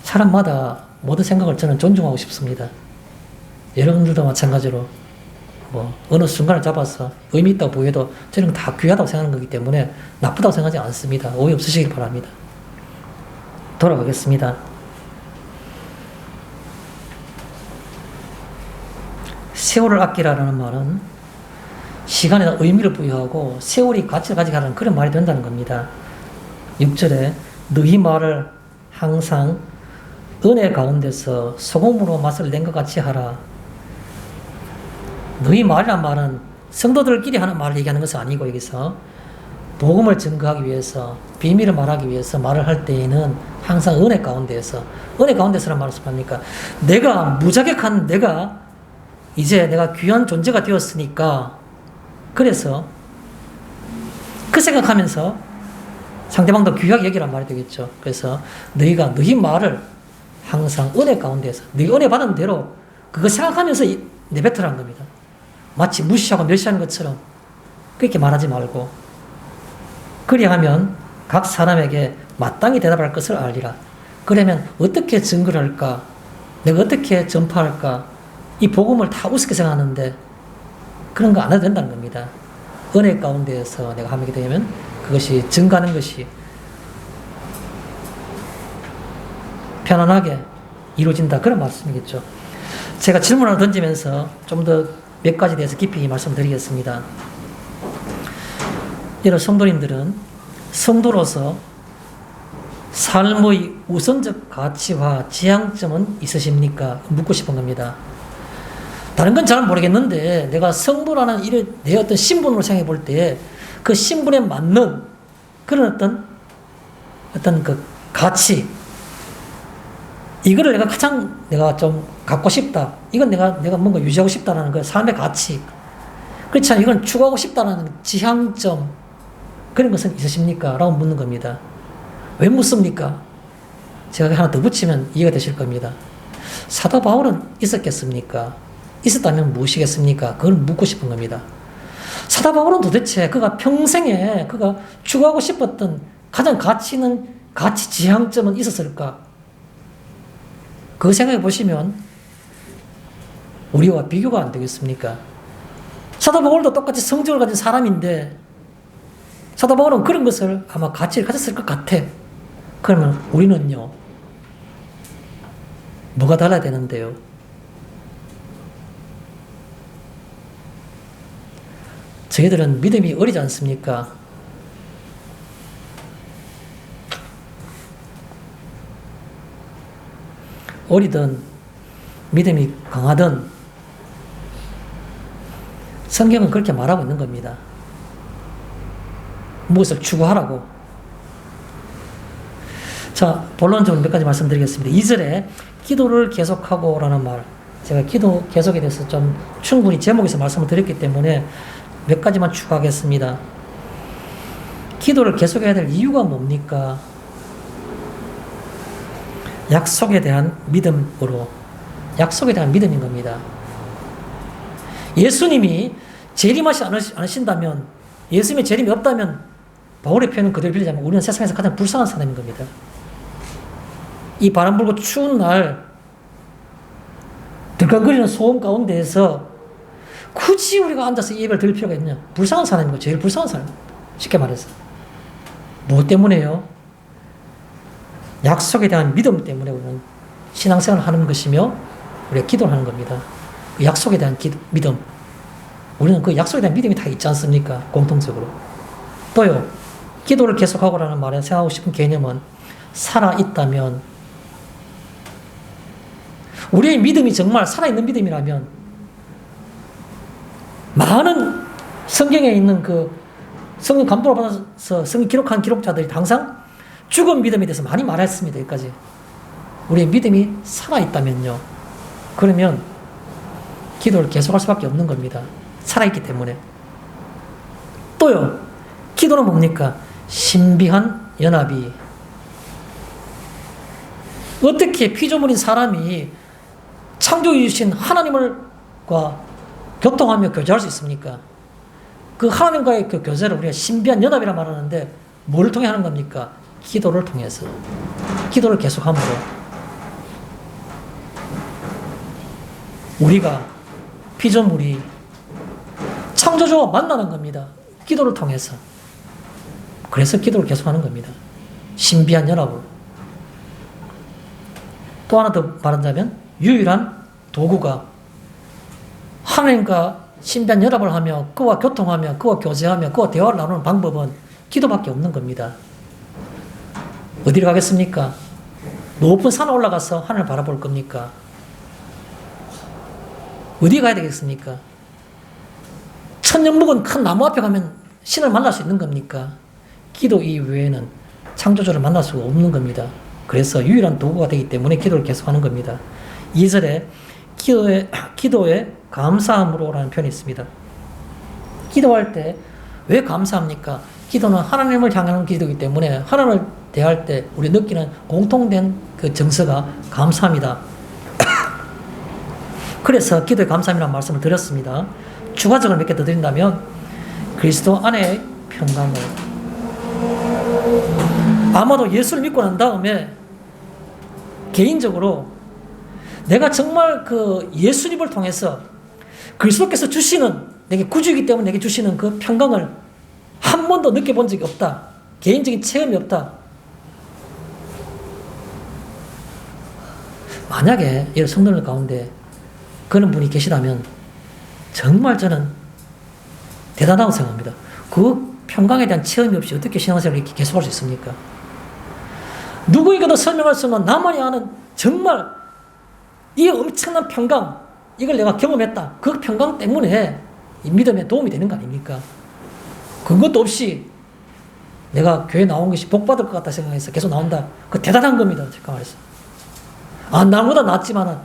사람마다 모든 생각을 저는 존중하고 싶습니다. 여러분들도 마찬가지로 뭐 어느 순간을 잡아서 의미 있다고 보여도 저는 다 귀하다고 생각하는 거기 때문에 나쁘다고 생각하지 않습니다. 오해 없으시길 바랍니다. 돌아가겠습니다. 세월을 아끼라는 말은 시간에 의미를 부여하고 세월이 가치를 가지게 하는 그런 말이 된다는 겁니다. 6절에 너희 말을 항상 은혜 가운데서 소금으로 맛을 낸 것 같이 하라. 너희 말이란 말은 성도들끼리 하는 말을 얘기하는 것은 아니고 여기서 복음을 증거하기 위해서 비밀을 말하기 위해서 말을 할 때에는 항상 은혜 가운데서란 말을 씁니까? 내가 무자격한 내가 이제 내가 귀한 존재가 되었으니까 그래서 그 생각하면서 상대방도 귀하게 여기란 말이 되겠죠. 그래서 너희 말을 항상 은혜 가운데서 너희 은혜 받은 대로 그거 생각하면서 내뱉으라는 겁니다. 마치 무시하고 멸시하는 것처럼 그렇게 말하지 말고 그리하면 각 사람에게 마땅히 대답할 것을 알리라. 그러면 어떻게 증거를 할까? 내가 어떻게 전파할까? 이 복음을 다 우습게 생각하는데 그런 거 안 해도 된다는 겁니다. 은혜 가운데에서 내가 하게 되면 그것이 증가하는 것이 편안하게 이루어진다. 그런 말씀이겠죠. 제가 질문을 던지면서 좀 더 몇 가지 대해서 깊이 말씀드리겠습니다. 여러분 성도님들은 성도로서 삶의 우선적 가치와 지향점은 있으십니까? 묻고 싶은 겁니다. 다른 건 잘 모르겠는데 내가 성도라는 내 어떤 신분으로 생각해 볼 때 그 신분에 맞는 그런 어떤 그 가치 이거를 내가 좀 갖고 싶다. 이건 내가 뭔가 유지하고 싶다라는 그 삶의 가치. 그렇지 않아요. 이건 추구하고 싶다라는 지향점. 그런 것은 있으십니까? 라고 묻는 겁니다. 왜 묻습니까? 제가 하나 더 붙이면 이해가 되실 겁니다. 사도 바울은 있었겠습니까? 있었다면 무엇이겠습니까? 그걸 묻고 싶은 겁니다. 사도 바울은 도대체 그가 평생에 그가 추구하고 싶었던 가장 가치 있는 가치 지향점은 있었을까? 그 생각해 보시면 우리와 비교가 안 되겠습니까? 사도 바울도 똑같이 성적을 가진 사람인데 사도 바울은 그런 것을 아마 가치를 가졌을 것 같아. 그러면 우리는요, 뭐가 달라야 되는데요? 저희들은 믿음이 어리지 않습니까? 어리든 믿음이 강하든 성경은 그렇게 말하고 있는 겁니다. 무엇을 추구하라고. 자, 본론적으로 몇 가지 말씀드리겠습니다. 2절에 기도를 계속하고 라는 말. 제가 기도 계속에 대해서 좀 충분히 제목에서 말씀을 드렸기 때문에 몇 가지만 추가하겠습니다. 기도를 계속해야 될 이유가 뭡니까? 약속에 대한 믿음으로, 약속에 대한 믿음인 겁니다. 예수님이 재림하지 않으신다면, 예수님의 재림이 없다면, 바울의 표현은 그대로 빌리자면 우리는 세상에서 가장 불쌍한 사람인 겁니다. 이 바람 불고 추운 날, 들썩거리는 소음 가운데에서 굳이 우리가 앉아서 예배를 드릴 필요가 있냐? 불쌍한 사람이고 제일 불쌍한 사람. 쉽게 말해서. 무엇 때문에요? 약속에 대한 믿음 때문에 우리는 신앙생활을 하는 것이며 우리가 기도를 하는 겁니다. 그 약속에 대한 믿음. 우리는 그 약속에 대한 믿음이 다 있지 않습니까? 공통적으로. 또요, 기도를 계속하고라는 말에 생각하고 싶은 개념은 살아있다면, 우리의 믿음이 정말 살아있는 믿음이라면 많은 성경에 있는 그 성경 감동을 받아서 성경 기록한 기록자들이 항상 죽은 믿음에 대해서 많이 말했습니다. 여기까지. 우리의 믿음이 살아있다면요. 그러면 기도를 계속할 수밖에 없는 겁니다. 살아있기 때문에. 또요. 기도는 뭡니까? 신비한 연합이. 어떻게 피조물인 사람이 창조해 주신 하나님과 교통하며 교제할 수 있습니까? 그 하나님과의 그 교제를 우리가 신비한 연합이라 말하는데 뭘 통해 하는 겁니까? 기도를 통해서. 기도를 계속함으로. 우리가, 피조물이 창조주와 만나는 겁니다. 기도를 통해서. 그래서 기도를 계속하는 겁니다. 신비한 연합으로. 또 하나 더 말하자면 유일한 도구가 하나님과 신비한 연합을 하며 그와 교통하며 그와 교제하며 그와 대화를 나누는 방법은 기도밖에 없는 겁니다. 어디로 가겠습니까? 높은 산에 올라가서 하늘을 바라볼 겁니까? 어디 가야 되겠습니까? 천년 묵은 큰 나무 앞에 가면 신을 만날 수 있는 겁니까? 기도 이외에는 창조주를 만날 수가 없는 겁니다. 그래서 유일한 도구가 되기 때문에 기도를 계속하는 겁니다. 2절에 기도에 감사함으로라는 표현이 있습니다. 기도할 때 왜 감사합니까? 기도는 하나님을 향하는 기도이기 때문에 하나님을 대할 때 우리 느끼는 공통된 그 정서가 감사합니다. 그래서 기도에 감사함이라는 말씀을 드렸습니다. 추가적으로 몇 개 더 드린다면 그리스도 안에 평강을, 아마도 예수를 믿고 난 다음에 개인적으로 내가 정말 그 예수님을 통해서 그리스도께서 주시는, 내게 구주이기 때문에 내게 주시는 그 평강을 한 번도 느껴본 적이 없다. 개인적인 체험이 없다. 만약에 이런 성도들 가운데 그런 분이 계시다면 정말 저는 대단하다고 생각합니다. 그 평강에 대한 체험이 없이 어떻게 신앙생활을 이렇게 계속할 수 있습니까? 누구에게도 설명할 수 없는 나만이 아는 정말 이 엄청난 평강, 이걸 내가 경험했다. 그 평강 때문에 이 믿음에 도움이 되는 거 아닙니까? 그것도 없이 내가 교회 나온 것이 복받을 것 같다 생각해서 계속 나온다. 그 대단한 겁니다. 제가 말해서. 나보다 낫지만은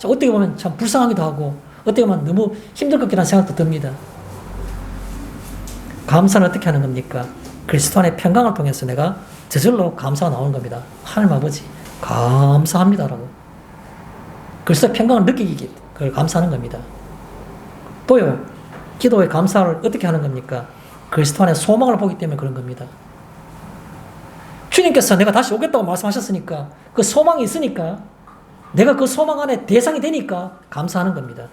어떻게 보면 참 불쌍하기도 하고 어떻게 보면 너무 힘들 것 같다는 생각도 듭니다. 감사는 어떻게 하는 겁니까? 그리스도 안의 평강을 통해서 내가 저절로 감사가 나오는 겁니다. 하나님 아버지 감사합니다라고. 그리스도의 평강을 느끼기, 그걸 감사하는 겁니다. 또요, 기도의 감사를 어떻게 하는 겁니까? 그리스도 안에 소망을 보기 때문에 그런 겁니다. 주님께서 내가 다시 오겠다고 말씀하셨으니까, 그 소망이 있으니까, 내가 그 소망 안에 대상이 되니까 감사하는 겁니다.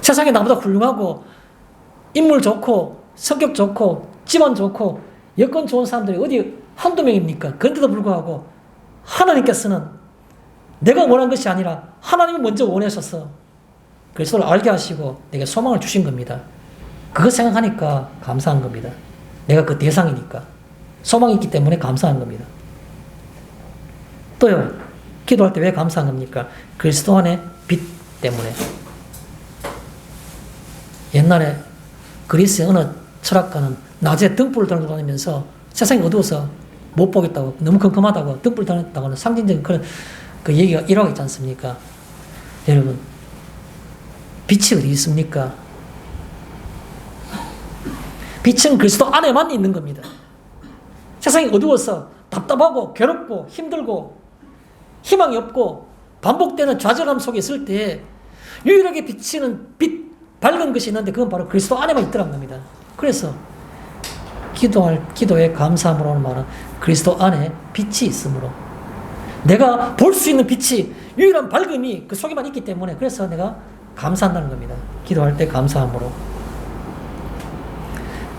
세상에 나보다 훌륭하고, 인물 좋고, 성격 좋고, 집안 좋고, 여건 좋은 사람들이 어디 한두 명입니까? 그런데도 불구하고, 하나님께서는 내가 원한 것이 아니라 하나님이 먼저 원하셔서 그리스도를 알게 하시고 내게 소망을 주신 겁니다. 그거 생각하니까 감사한 겁니다. 내가 그 대상이니까. 소망이 있기 때문에 감사한 겁니다. 또요, 기도할 때 왜 감사한 겁니까? 그리스도 안에 빛 때문에. 옛날에 그리스의 어느 철학가는 낮에 등불을 들고 다니면서 세상이 어두워서 못 보겠다고, 너무 컴컴하다고 등불을 들었다고는 상징적인 그런 그 얘기가 일화가 있지 않습니까? 여러분, 빛이 어디 있습니까? 빛은 그리스도 안에만 있는 겁니다. 세상이 어두워서 답답하고 괴롭고 힘들고 희망이 없고 반복되는 좌절감 속에 있을 때 유일하게 비치는 빛, 밝은 것이 있는데 그건 바로 그리스도 안에만 있더란 겁니다. 그래서 기도의 감사함으로 하는 말은 그리스도 안에 빛이 있으므로, 내가 볼 수 있는 빛이, 유일한 밝음이 그 속에만 있기 때문에, 그래서 내가 감사한다는 겁니다. 기도할 때 감사함으로.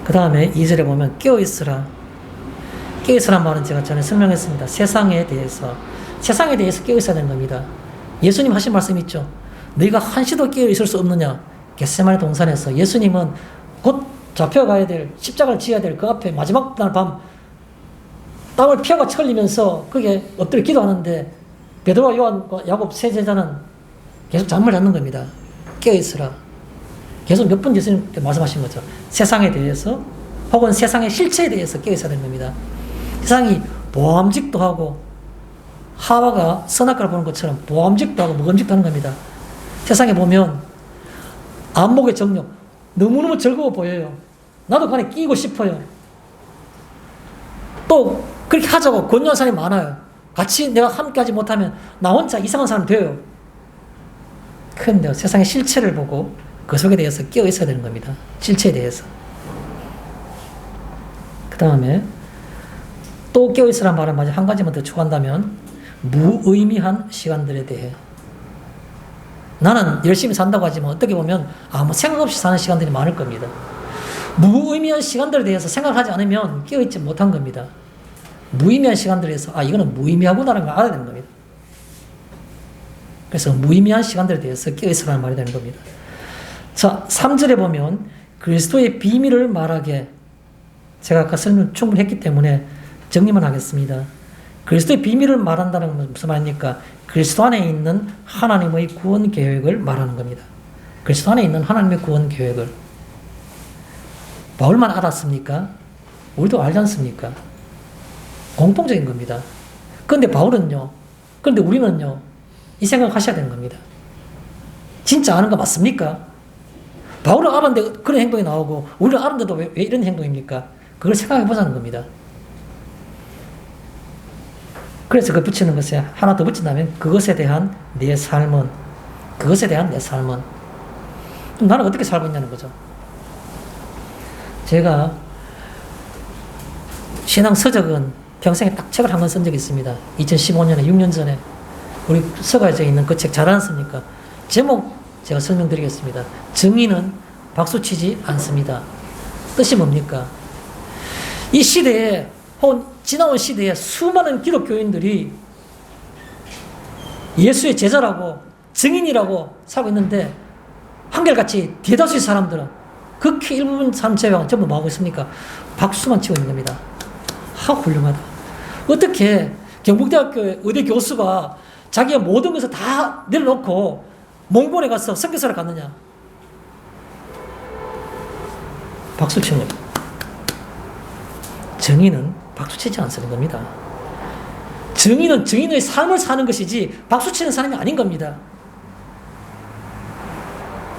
그 다음에 2절에 보면 깨어있으라. 깨어있으란 말은 제가 전에 설명했습니다. 세상에 대해서 깨어있어야 되는 겁니다. 예수님 하신 말씀 있죠. 너희가 한시도 깨어있을 수 없느냐. 겟세마네 동산에서 예수님은 곧 잡혀가야 될, 십자가를 지어야 될 그 앞에 마지막 날 밤 땀을 피하고 철리면서 거기에 엎드려 기도하는데 베드로와 요한과 야곱 세 제자는 계속 잠을 잤는 겁니다. 깨어있으라. 계속 몇 번 예수님께 말씀하신 거죠. 세상에 대해서 혹은 세상의 실체에 대해서 깨어있어야 되는 겁니다. 세상이 보암직도 하고 하와가 선악과를 보는 것처럼 보암직도 하고 먹음직도 하는 겁니다. 세상에 보면 안목의 정욕, 너무너무 즐거워 보여요. 나도 그 안에 끼고 싶어요. 또 그렇게 하자고 권유하는 사람이 많아요. 같이 내가 함께 하지 못하면 나 혼자 이상한 사람 돼요. 그런데 세상의 실체를 보고 그 속에 대해서 끼어 있어야 되는 겁니다. 실체에 대해서. 그 다음에 또 끼어 있으란 말은 마지막 한 가지만 더 추가한다면 무의미한 시간들에 대해. 나는 열심히 산다고 하지만 어떻게 보면 아무 생각 없이 사는 시간들이 많을 겁니다. 무의미한 시간들에 대해서 생각하지 않으면 깨어있지 못한 겁니다. 무의미한 시간들에 대해서 이거는 무의미하구나라는 걸 알아야 되는 겁니다. 그래서 무의미한 시간들에 대해서 깨어있으라는 말이 되는 겁니다. 자, 3절에 보면 그리스도의 비밀을 말하게, 제가 아까 설명 충분히 했기 때문에 정리만 하겠습니다. 그리스도의 비밀을 말한다는 건 무슨 말입니까? 그리스도 안에 있는 하나님의 구원 계획을 말하는 겁니다. 그리스도 안에 있는 하나님의 구원 계획을. 바울만 알았습니까? 우리도 알지 않습니까? 공통적인 겁니다. 그런데 바울은요, 그런데 우리는요, 이 생각 하셔야 되는 겁니다. 진짜 아는 거 맞습니까? 바울은 알았는데 그런 행동이 나오고, 우리는 알았는데도 왜 이런 행동입니까? 그걸 생각해 보자는 겁니다. 그래서 그 붙이는 것에 하나 더 붙인다면 그것에 대한 내 삶은, 그럼 나는 어떻게 살고 있냐는 거죠. 제가 신앙 서적은 평생에 딱 책을 한 권 쓴 적이 있습니다. 2015년에 6년 전에 우리 서가에 있는 그 책 잘 않습니까? 제목 제가 설명드리겠습니다. 정의는 박수치지 않습니다. 뜻이 뭡니까? 이 시대에 혹은 지나온 시대에 수많은 기독교인들이 예수의 제자라고 증인이라고 살고 있는데 한결같이 대다수의 사람들은, 극히 일부분 사람 제외하고 전부 뭐하고 있습니까? 박수만 치고 있는 겁니다. 훌륭하다. 어떻게 경북대학교의 의대 교수가 자기의 모든 것을 다 내려놓고 몽골에 가서 선교사를 갔느냐? 박수 치는 겁니다. 정의는 박수치지 않는 겁니다. 정의는 정의의 삶을 사는 것이지 박수치는 사람이 아닌 겁니다.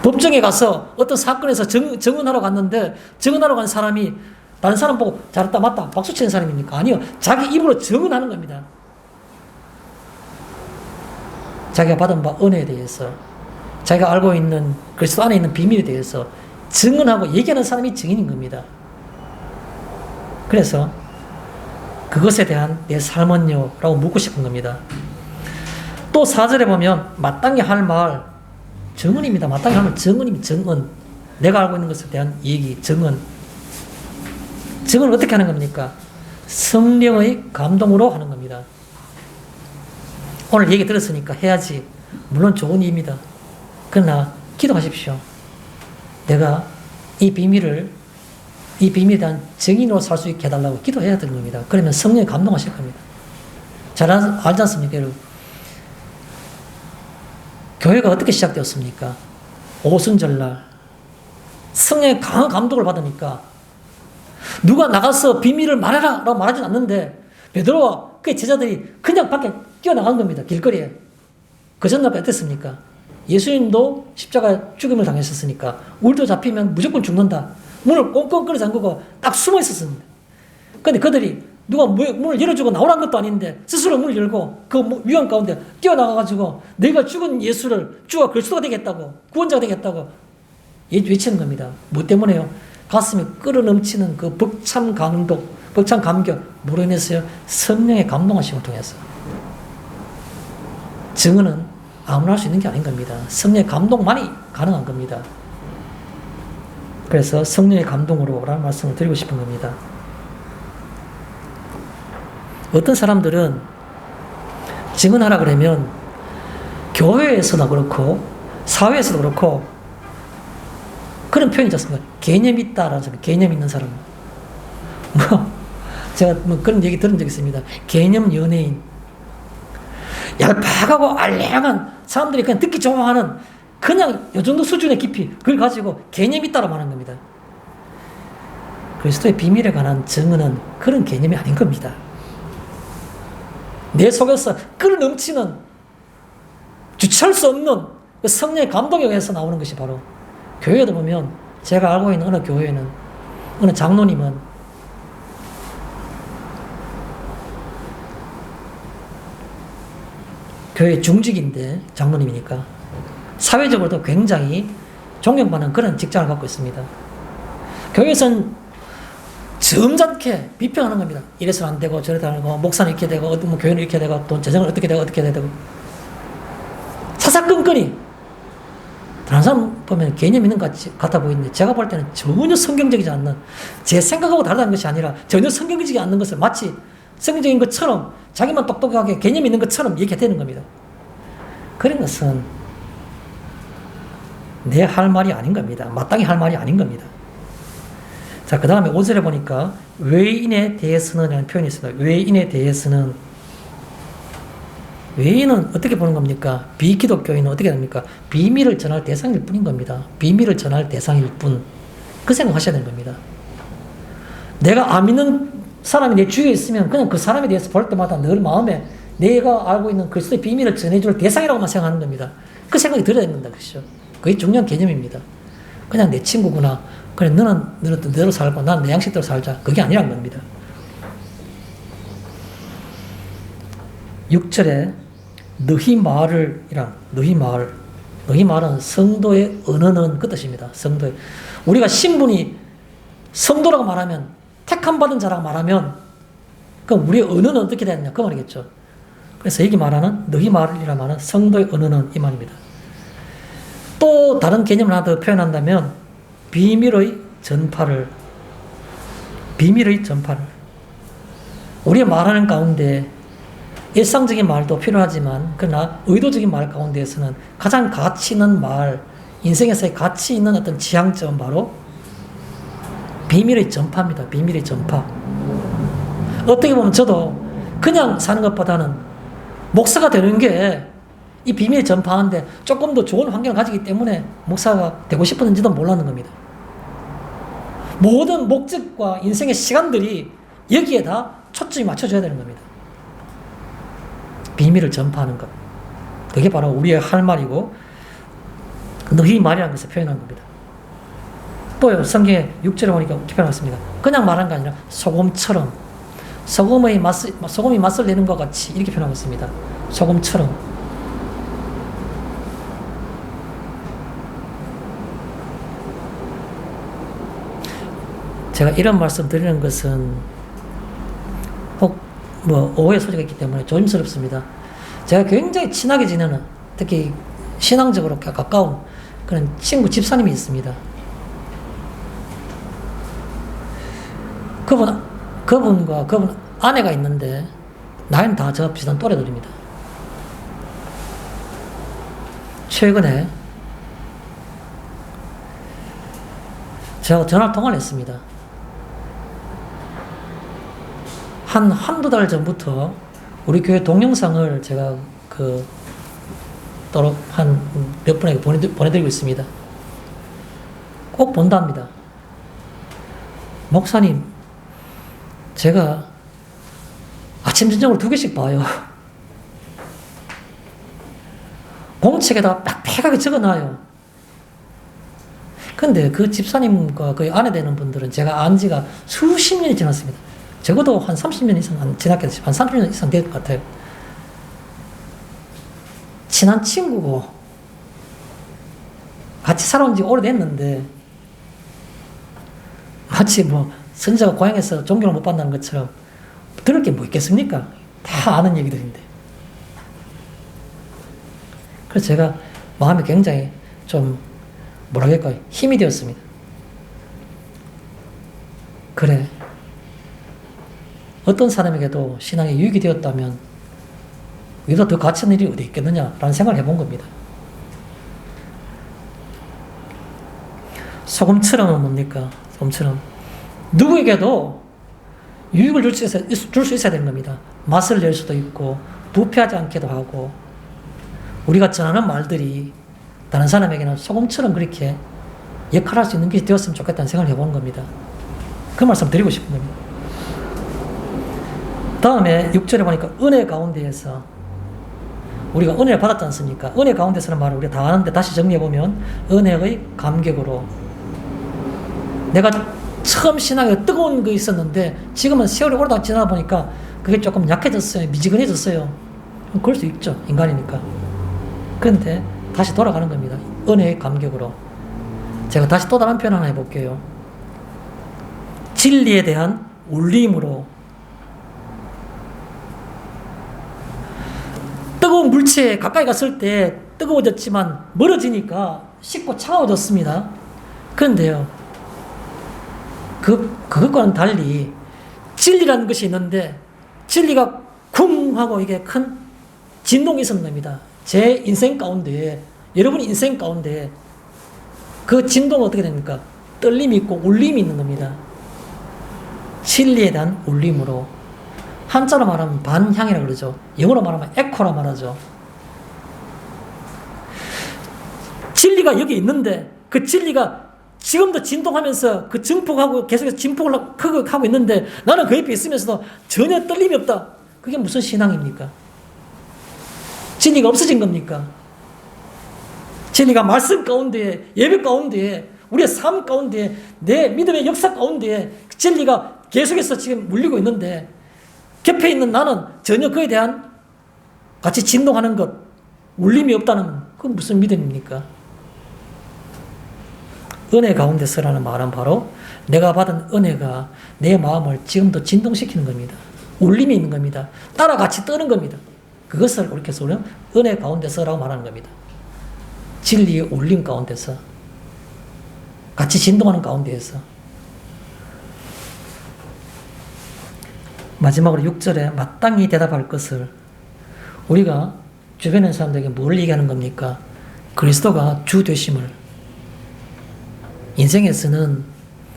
법정에 가서 어떤 사건에서 증언하러 갔는데 증언하러 간 사람이 다른 사람 보고 잘했다 맞다 박수치는 사람입니까? 아니요. 자기 입으로 증언하는 겁니다. 자기가 받은 바 은혜에 대해서, 자기가 알고 있는 그리스도 안에 있는 비밀에 대해서 증언하고 얘기하는 사람이 증인인 겁니다. 그래서 그것에 대한 내 삶은요? 라고 묻고 싶은 겁니다. 또 4절에 보면 마땅히 할 말, 증언입니다. 마땅히 할 말, 증언입니다. 증언. 내가 알고 있는 것에 대한 얘기, 증언. 증언을 어떻게 하는 겁니까? 성령의 감동으로 하는 겁니다. 오늘 얘기 들었으니까 해야지. 물론 좋은 일입니다. 그러나 기도하십시오. 내가 이 비밀에 대한 증인으로 살 수 있게 해달라고 기도해야 되는 겁니다. 그러면 성령이 감동하실 겁니다. 잘 알지 않습니까, 여러분? 교회가 어떻게 시작되었습니까? 오순절날 성령의 강한 감동을 받으니까 누가 나가서 비밀을 말해라 라고 말하진 않는데 베드로와 그의 제자들이 그냥 밖에 뛰어나간 겁니다. 길거리에. 그 전날 어땠습니까? 예수님도 십자가에 죽음을 당하셨으니까 우리도 잡히면 무조건 죽는다. 문을 꽁꽁 잠그고 딱 숨어 있었습니다. 근데 그들이 누가 문을 열어주고 나오란 것도 아닌데 스스로 문을 열고 그 위험 가운데 뛰어나가가지고 내가 죽은 예수를 주가 그리스도가 되겠다고 구원자가 되겠다고 외치는 겁니다. 뭐 때문에요? 가슴이 끓어넘치는 그 벅찬 감격 뭐로 인해서요? 성령의 감동하심을 통해서. 증언은 아무나 할 수 있는 게 아닌 겁니다. 성령의 감동만이 가능한 겁니다. 그래서 성령의 감동으로 라는 말씀을 드리고 싶은 겁니다. 어떤 사람들은 증언하라 그러면 교회에서도 그렇고 사회에서도 그렇고 그런 표현이 있지 않습니까? 개념 있다라는 소리, 개념 있는 사람. 제가 그런 얘기 들은 적 있습니다. 개념 연예인. 얄팍하고 알량한 사람들이 그냥 듣기 좋아하는 그냥 이 정도 수준의 깊이 그걸 가지고 개념 있다고 말하는 겁니다. 그리스도의 비밀에 관한 증언은 그런 개념이 아닌 겁니다. 내 속에서 끓어넘치는 주체할 수 없는 그 성령의 감동에 의해서 나오는 것이 바로 교회에도 보면 제가 알고 있는 어느 교회는 어느 장로님은 교회 중직인데 장로님이니까 사회적으로도 굉장히 존경받는 그런 직장을 갖고 있습니다. 교회에서는 점잖게 비평하는 겁니다. 이래서는 안 되고 저래서는 안 되고 목사는 이렇게 되고 뭐 교회는 이렇게 되고 돈 재정은 어떻게 되고 어떻게 되고 사사건건이 다른 사람 보면 개념 있는 것 같아 보이는데 제가 볼 때는 전혀 성경적이지 않는 제 생각하고 다르다는 것이 아니라 전혀 성경적이지 않는 것을 마치 성경적인 것처럼 자기만 똑똑하게 개념 있는 것처럼 얘기가 되는 겁니다. 그런 것은 내 할 말이 아닌 겁니다. 마땅히 할 말이 아닌 겁니다. 자, 그 다음에 5절에 보니까 외인에 대해서는 라는 표현이 있습니다. 외인에 대해서는 외인은 어떻게 보는 겁니까? 비기독교인은 어떻게 됩니까? 비밀을 전할 대상일 뿐인 겁니다. 비밀을 전할 대상일 뿐. 그 생각하셔야 되는 겁니다. 내가 안 믿는 사람이 내 주위에 있으면 그냥 그 사람에 대해서 볼 때마다 늘 마음에 내가 알고 있는 그리스도의 비밀을 전해줄 대상이라고만 생각하는 겁니다. 그 생각이 들어야 된다. 그렇죠? 그게 중요한 개념입니다. 그냥 내 친구구나. 그래, 너는 너대로 살고 나는 내 양식대로 살자. 그게 아니란 겁니다. 6절에 너희 말을 너희 말은 성도의 언어는 그 뜻입니다. 성도의 우리가 신분이 성도라고 말하면 택함 받은 자라고 말하면 그럼 우리의 언어는 어떻게 되느냐 그 말이겠죠. 그래서 여기 말하는 너희 말이라 말하는 성도의 언어는 이 말입니다. 또 다른 개념을 하나 더 표현한다면 비밀의 전파를 우리가 말하는 가운데 일상적인 말도 필요하지만 그러나 의도적인 말 가운데에서는 가장 가치 있는 말, 인생에서의 가치 있는 어떤 지향점은 바로 비밀의 전파입니다. 비밀의 전파. 어떻게 보면 저도 그냥 사는 것보다는 목사가 되는 게 이 비밀을 전파하는데 조금 더 좋은 환경을 가지기 때문에 목사가 되고 싶었는지도 몰랐는 겁니다. 모든 목적과 인생의 시간들이 여기에 다 초점이 맞춰져야 되는 겁니다. 비밀을 전파하는 것. 그게 바로 우리의 할 말이고 너희 말이라는 것을 표현한 겁니다. 또 성경에 6절에 보니까 이렇게 표현했습니다. 그냥 말한 게 아니라 소금처럼 소금이 맛을 내는 것 같이 이렇게 표현하고 있습니다. 소금처럼 제가 이런 말씀 드리는 것은 혹 오해 소지가 있기 때문에 조심스럽습니다. 제가 굉장히 친하게 지내는, 특히 신앙적으로 가까운 그런 친구 집사님이 있습니다. 그분과 그분 아내가 있는데 나이는 다 저 비슷한 또래들입니다. 최근에 제가 전화 통화를 했습니다. 한두 달 전부터 우리 교회 동영상을 제가 따로 한 몇 분에게 보내드리고 있습니다. 꼭 본답니다. 목사님, 제가 아침, 저녁으로 2개씩 봐요. 공책에다 빽빽하게 적어놔요. 근데 그 집사님과 그 아내 되는 분들은 제가 안 지가 수십 년이 지났습니다. 적어도 한 30년 이상 지났겠지. 한 30년 이상 될 것 같아요. 친한 친구고, 같이 살아온 지 오래됐는데, 마치 선지자가 고향에서 존경을 못 받는 것처럼 들을 게 뭐 있겠습니까? 다 아는 얘기들인데. 그래서 제가 마음이 굉장히 좀, 뭐랄까요, 힘이 되었습니다. 그래. 어떤 사람에게도 신앙에 유익이 되었다면, 이보다 더 가치 있는 일이 어디 있겠느냐라는 생각을 해본 겁니다. 소금처럼은 뭡니까? 소금처럼. 누구에게도 유익을 줄 수 있어야 되는 겁니다. 맛을 낼 수도 있고, 부패하지 않게도 하고, 우리가 전하는 말들이 다른 사람에게는 소금처럼 그렇게 역할할 수 있는 것이 되었으면 좋겠다는 생각을 해보는 겁니다. 그 말씀 드리고 싶은 겁니다. 다음에 6절에 보니까 은혜 가운데에서 우리가 은혜를 받았지 않습니까? 은혜 가운데서는 말을 우리가 다 아는데 다시 정리해보면 은혜의 감격으로 내가 처음 신앙에 뜨거운 거 있었는데 지금은 세월이 오래 지나다 보니까 그게 조금 약해졌어요. 미지근해졌어요. 그럴 수 있죠. 인간이니까. 그런데 다시 돌아가는 겁니다. 은혜의 감격으로. 제가 다시 또 다른 표현 하나 해볼게요. 진리에 대한 울림으로. 뜨거운 물체에 가까이 갔을 때 뜨거워졌지만 멀어지니까 식고 차가워졌습니다. 그런데요, 그것과는 달리 진리라는 것이 있는데 진리가 쿵 하고 이게 큰 진동이 있었는 겁니다. 제 인생 가운데, 여러분의 인생 가운데 그 진동은 어떻게 됩니까? 떨림이 있고 울림이 있는 겁니다. 진리에 대한 울림으로. 한자로 말하면 반향이라고 그러죠. 영어로 말하면 에코라 말하죠. 진리가 여기 있는데 그 진리가 지금도 진동하면서 그 증폭하고 계속해서 진폭을 하고 있는데 나는 그 옆에 있으면서도 전혀 떨림이 없다. 그게 무슨 신앙입니까? 진리가 없어진 겁니까? 진리가 말씀 가운데, 예배 가운데, 우리의 삶 가운데, 내 믿음의 역사 가운데 진리가 계속해서 지금 물리고 있는데 곁에 있는 나는 전혀 그에 대한 같이 진동하는 것, 울림이 없다는 그건 무슨 믿음입니까? 은혜 가운데서라는 말은 바로 내가 받은 은혜가 내 마음을 지금도 진동시키는 겁니다. 울림이 있는 겁니다. 따라 같이 떠는 겁니다. 그것을 이렇게 해서 우리는 은혜 가운데서라고 말하는 겁니다. 진리의 울림 가운데서, 같이 진동하는 가운데에서. 마지막으로 6절에 마땅히 대답할 것을, 우리가 주변의 사람들에게 뭘 얘기하는 겁니까? 그리스도가 주 되심을. 인생에서는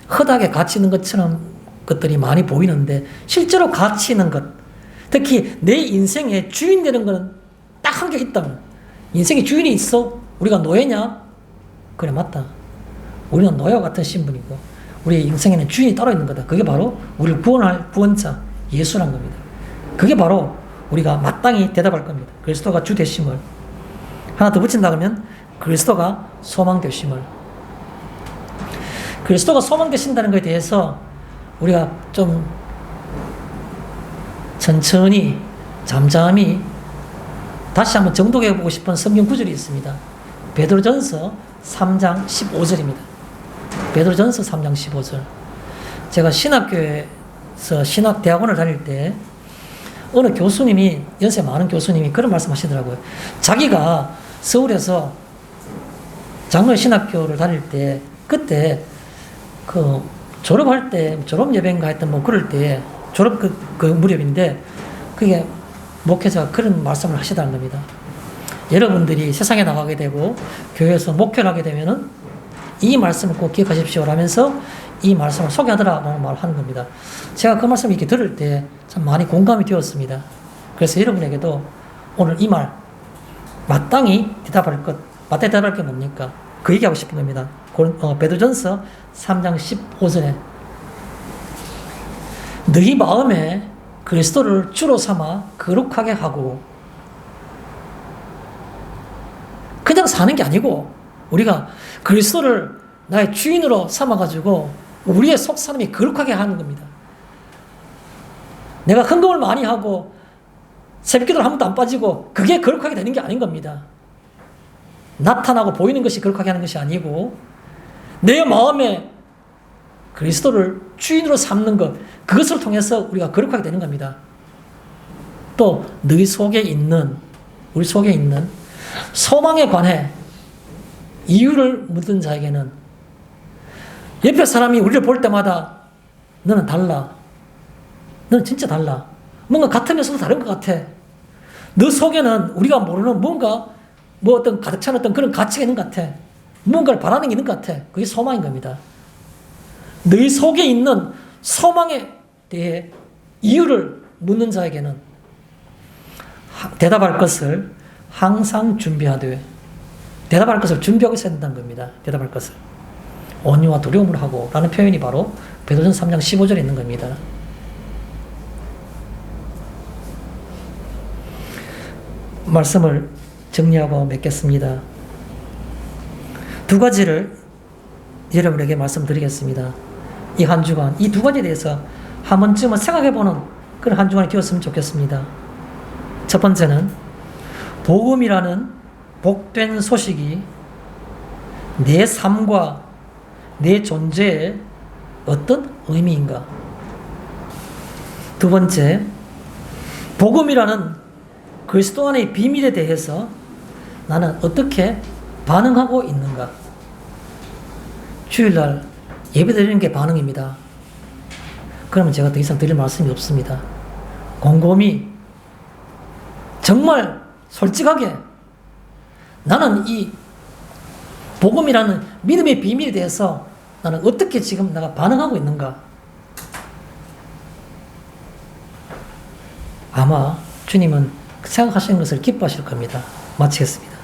허다하게 가치 있는 것처럼 것들이 많이 보이는데 실제로 가치 있는 것, 특히 내 인생의 주인 되는 것은 딱 한 개 있다면, 인생의 주인이 있어? 우리가 노예냐? 그래, 맞다. 우리는 노예와 같은 신분이고 우리의 인생에는 주인이 따로 있는 거다. 그게 바로 우리를 구원할 구원자 예수란 겁니다. 그게 바로 우리가 마땅히 대답할 겁니다. 그리스도가 주 되심을. 하나 더 붙인다 그러면 그리스도가 소망 되심을. 그리스도가 소망 되신다는 것에 대해서 우리가 좀 천천히 잠잠히 다시 한번 정독해 보고 싶은 성경 구절이 있습니다. 베드로전서 3장 15절입니다. 베드로전서 3장 15절. 제가 신학교에서 신학대학원을 다닐 때 어느 교수님이, 연세 많은 교수님이 그런 말씀 하시더라고요. 자기가 서울에서 장로신학교를 다닐 때, 그때 그 졸업할 때, 졸업 예배인가 했던 뭐 그럴 때, 졸업 그 무렵인데, 그게 목회자가 그런 말씀을 하시다는 겁니다. 여러분들이 세상에 나가게 되고, 교회에서 목회를 하게 되면은 이 말씀을 꼭 기억하십시오 라면서 이 말씀을 소개하더라라는 말을 하는 겁니다. 제가 그 말씀을 이렇게 들을 때 참 많이 공감이 되었습니다. 그래서 여러분에게도 오늘 이 말, 마땅히 대답할 게 뭡니까? 그 얘기하고 싶은 겁니다. 베드로전서 3장 15절에 너희 마음에 그리스도를 주로 삼아 거룩하게 하고, 그냥 사는 게 아니고 우리가 그리스도를 나의 주인으로 삼아가지고 우리의 속 사람이 거룩하게 하는 겁니다. 내가 헌금을 많이 하고 새벽기도를 한 번도 안 빠지고 그게 거룩하게 되는 게 아닌 겁니다. 나타나고 보이는 것이 거룩하게 하는 것이 아니고 내 마음에 그리스도를 주인으로 삼는 것, 그것을 통해서 우리가 거룩하게 되는 겁니다. 또 너희 속에 있는, 우리 속에 있는 소망에 관해 이유를 묻는 자에게는, 옆에 사람이 우리를 볼 때마다 너는 달라, 너는 진짜 달라, 뭔가 같으면서도 다른 것 같아, 너 속에는 우리가 모르는 뭔가 뭐 어떤 가득 찬 어떤 그런 가치가 있는 것 같아, 뭔가를 바라는 게 있는 것 같아. 그게 소망인 겁니다. 너희 속에 있는 소망에 대해 이유를 묻는 자에게는 대답할 것을 항상 준비하되, 대답할 것을 준비하고 있어야 된다는 겁니다. 대답할 것을 온유와 두려움을 하고 라는 표현이 바로 베드로전서 3장 15절에 있는 겁니다. 말씀을 정리하고 맺겠습니다. 두 가지를 여러분에게 말씀드리겠습니다. 이 한 주간 이 두 가지에 대해서 한 번쯤은 생각해보는 그런 한 주간이 되었으면 좋겠습니다. 첫 번째는 복음이라는 복된 소식이 내 삶과 내 존재에 어떤 의미인가. 두 번째, 복음이라는 그리스도 안의 비밀에 대해서 나는 어떻게 반응하고 있는가. 주일날 예배 드리는 게 반응입니다. 그러면 제가 더 이상 드릴 말씀이 없습니다. 곰곰이 정말 솔직하게 나는 이 복음이라는 믿음의 비밀에 대해서 나는 어떻게 지금 내가 반응하고 있는가. 아마 주님은 생각하시는 것을 기뻐하실 겁니다. 마치겠습니다.